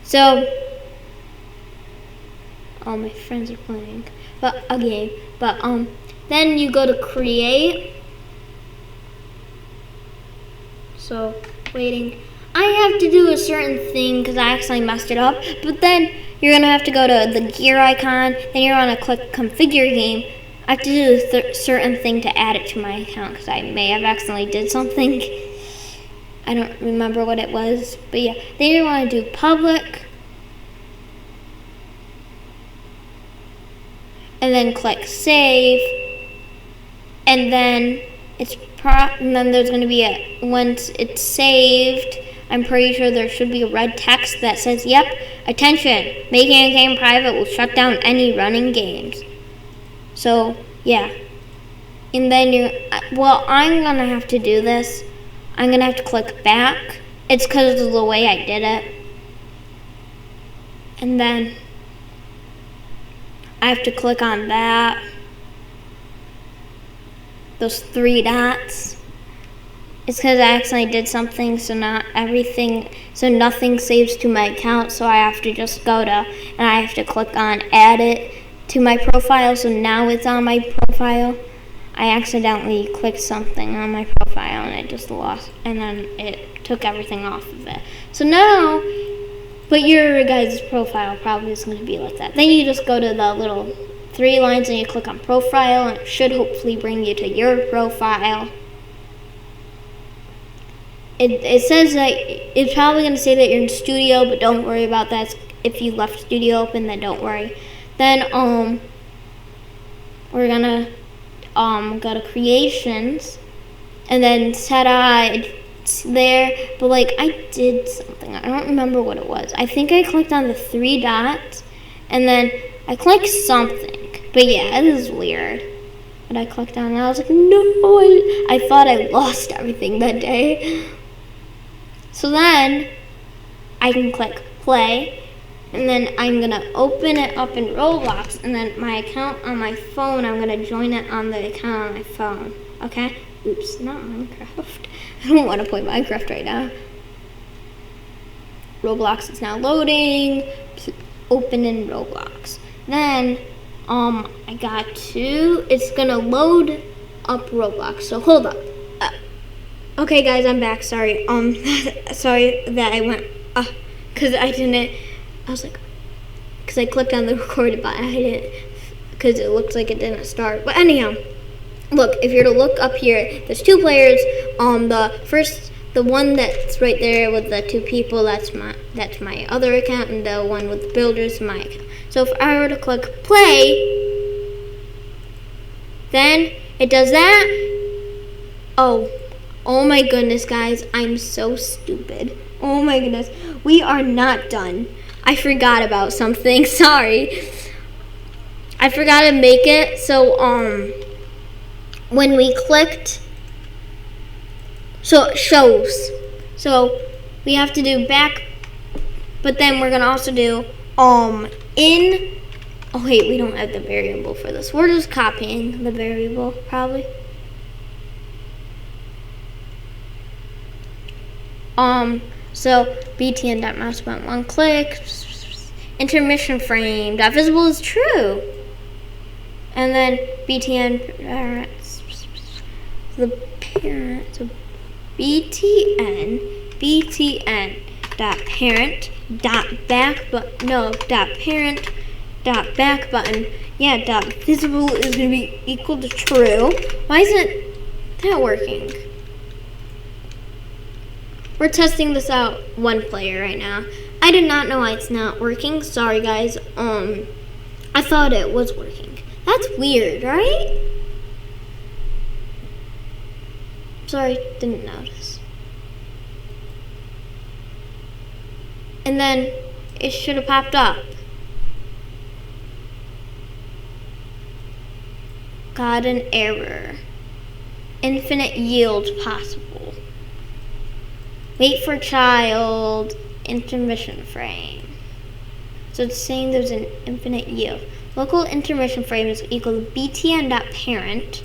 So, my friends are playing, but a game. But then you go to create. So, waiting. I have to do a certain thing because I accidentally messed it up. But then you're going to have to go to the gear icon. Then you're going to click configure game. I have to do a certain thing to add it to my account because I may have accidentally did something. I don't remember what it was, but yeah. Then you want to do public, and then click save, and then and then there's going to be once it's saved, I'm pretty sure there should be a red text that says, "Yep, attention, making a game private will shut down any running games." So, yeah. And then I'm going to have to do this. I'm going to have to click back. It's because of the way I did it. And then I have to click on that. Those 3 dots. It's because I accidentally did something, so nothing saves to my account, so I have to just and I have to click on add it to my profile, so now it's on my profile. I accidentally clicked something on my profile and it just lost, and then it took everything off of it. So now, but your guys' profile probably is going to be like that. Then you just go to the little 3 lines and you click on profile, and it should hopefully bring you to your profile. It says that it's probably going to say that you're in studio, but don't worry about that. If you left studio open, then don't worry. Then we're gonna go to creations, and then it's there. But like I did something, I don't remember what it was. I think I clicked on the 3 dots, and then I clicked something. But yeah, it is weird. But I clicked on it, and I was like, no, I thought I lost everything that day. So then I can click play, and then I'm going to open it up in Roblox, and then my account on my phone, I'm going to join it on the account on my phone. Okay? Oops, not Minecraft. I don't want to play Minecraft right now. Roblox is now loading. Open in Roblox. Then it's going to load up Roblox. So hold up. Okay, guys, I'm back. Sorry. Sorry that I went, because I clicked on the recorded button. I didn't, because it looks like it didn't start. But anyhow, look, if you're to look up here, there's 2 players. The one that's right there with the 2 people, that's my other account, and the one with the builders is my account. So if I were to click play, then it does that. Oh my goodness, guys, I'm so stupid. Oh my goodness, we are not done. I forgot about something, sorry. I forgot to make it, so when we clicked, so it shows. So we have to do back, but then we're gonna also do we don't have the variable for this. We're just copying the variable, probably. So btn.mouse button 1 click, intermission frame, .visible is true. And then btn the parent, so btn dot parent dot back button, no, dot parent dot back button, yeah, dot visible is going to be equal to true. Why isn't that working? We're testing this out 1 player right now. I did not know why it's not working. Sorry, guys. I thought it was working. That's weird, right? Sorry, didn't notice. And then it should have popped up. Got an error. Infinite yield possible. Wait for child, intermission frame. So it's saying there's an infinite yield. Local intermission frame is equal to btn.parent.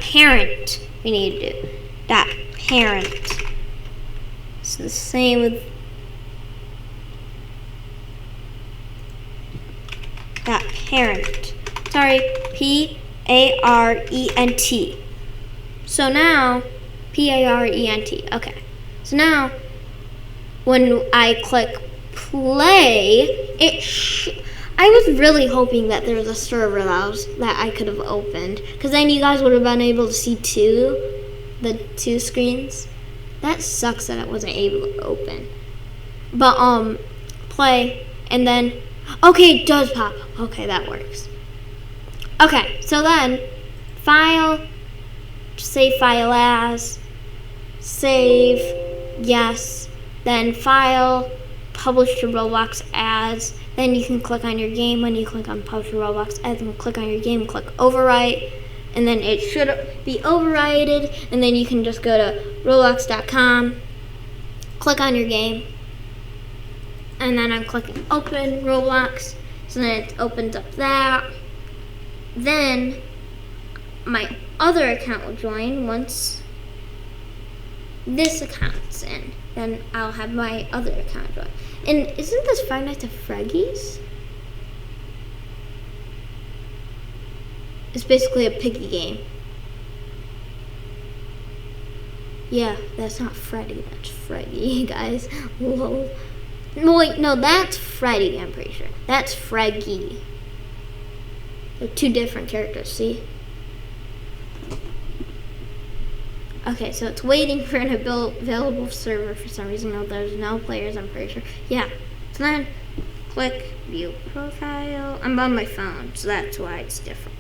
.parent. We need to do .parent. It's the same with .parent. Sorry, P-A-R-E-N-T. So now, P-A-R-E-N-T. Okay. So now when I click play, I was really hoping that there was a server that I could have opened, because then you guys would have been able to see the two screens. That sucks that I wasn't able to open. But play, and then okay, it does pop up. Okay, that works. Okay, so then file, save file as, save, yes, then file, publish to Roblox as, then you can click on your game. When you click on publish to Roblox as and click on your game, click overwrite, and then it should be overwrited, and then you can just go to roblox.com, click on your game, and then I'm clicking open Roblox, so then it opens up that. Then my other account will join once this account's in. Then I'll have my other account join. And isn't this Five Nights at Freddy's? It's basically a Piggy game. Yeah, that's not Freddy, that's Freddy, guys. Whoa. No, wait, no, that's Freddy, I'm pretty sure. That's Freggy. They're two different characters, see? Okay, so it's waiting for an available server for some reason. No, there's no players, I'm pretty sure. Yeah, so then click view profile. I'm on my phone, so that's why it's different.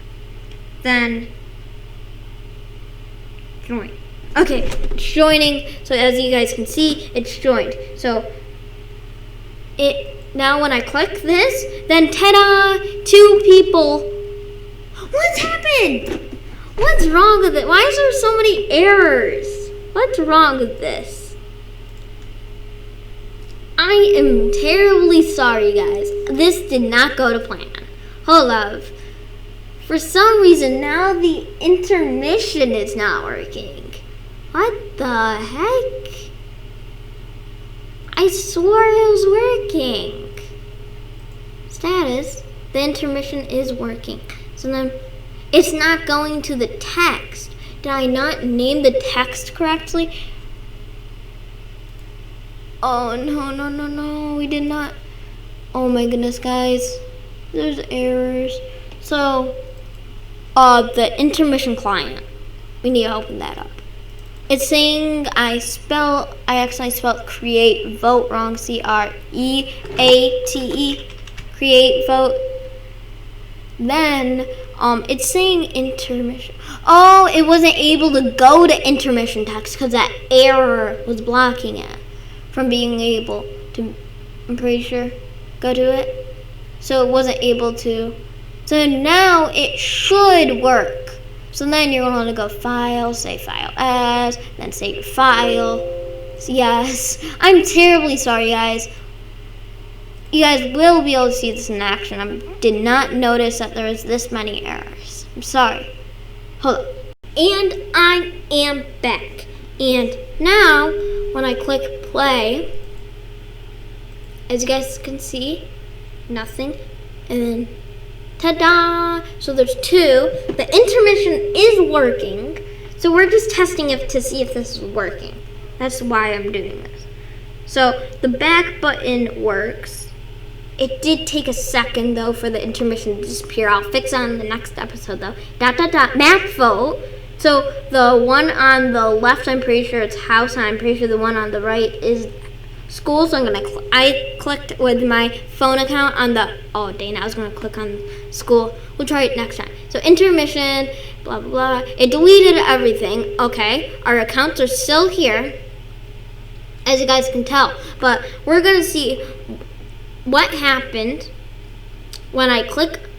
Then join. Okay, it's joining. So as you guys can see, it's joined. So now when I click this, then ta-da! 2 people. What's happened? What's wrong with it? Why is there so many errors? What's wrong with this? I am terribly sorry, guys. This did not go to plan. Hold up. For some reason, now the intermission is not working. What the heck? I swore it was working. Status, the intermission is working. So then, it's not going to the text. Did I not name the text correctly? Oh, no, we did not. Oh my goodness, guys. There's errors. So, the intermission client. We need to open that up. It's saying I accidentally spelled create vote wrong. CREATE. Create vote. Then, it's saying intermission. Oh, it wasn't able to go to intermission text because that error was blocking it from being able to, I'm pretty sure, go to it. So it wasn't able to. So now it should work. So then you're going to want to go file, save file as, then save your file. Yes. I'm terribly sorry, guys. You guys will be able to see this in action. I did not notice that there was this many errors. I'm sorry. Hold up. And I am back. And now, when I click play, as you guys can see, nothing. And then, ta-da! So there's 2. The intermission is working. So we're just testing it to see if this is working. That's why I'm doing this. So the back button works. It did take a second, though, for the intermission to disappear. I'll fix it on the next episode, though. Map vote. So the one on the left, I'm pretty sure it's house, and I'm pretty sure the one on the right is school. So I clicked with my phone account on the, oh, dang, I was going to click on school. We'll try it next time. So intermission, blah, blah, blah. It deleted everything. Okay, our accounts are still here, as you guys can tell. But we're going to see what happened when I click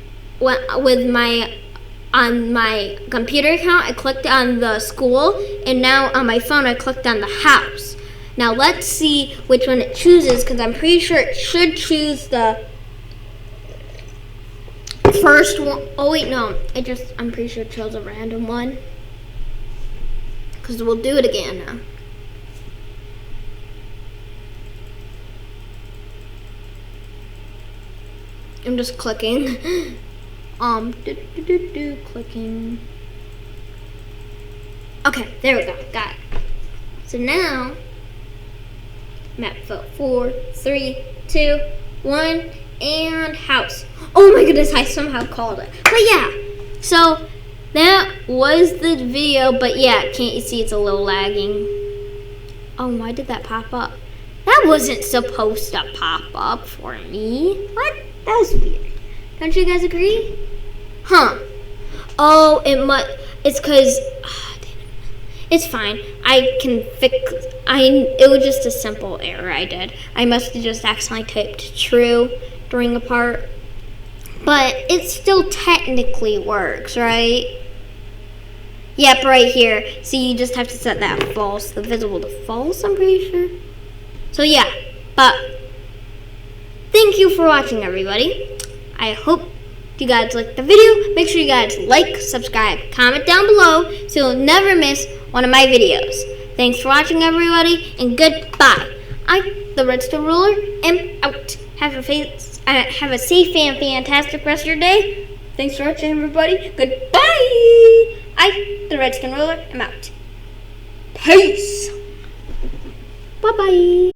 on my computer account. I clicked on the school, and now on my phone I clicked on the house. Now let's see which one it chooses, because I'm pretty sure it should choose the first one. Oh wait, no, I'm pretty sure it chose a random one, because we'll do it again now. I'm just clicking. Clicking. Okay, there we go. Got it. So now, Map vote. 4, 3, 2, 1, and house. Oh my goodness, I somehow called it. But yeah, so that was the video. But yeah, can't you see it's a little lagging? Oh, why did that pop up? That wasn't supposed to pop up for me. What? That was weird. Don't you guys agree? Huh. Oh, it's because, it's fine. I can fix, it was just a simple error I did. I must have just accidentally typed true during a part. But it still technically works, right? Yep, right here. See, you just have to set that false, the visible to false, I'm pretty sure. So yeah, but thank you for watching, everybody. I hope you guys liked the video. Make sure you guys like, subscribe, comment down below so you'll never miss one of my videos. Thanks for watching, everybody, and goodbye. I, the Redstone Ruler, am out. Have a safe and fantastic rest of your day. Thanks for watching, everybody. Goodbye. I, the Redstone Ruler, am out. Peace. Bye-bye.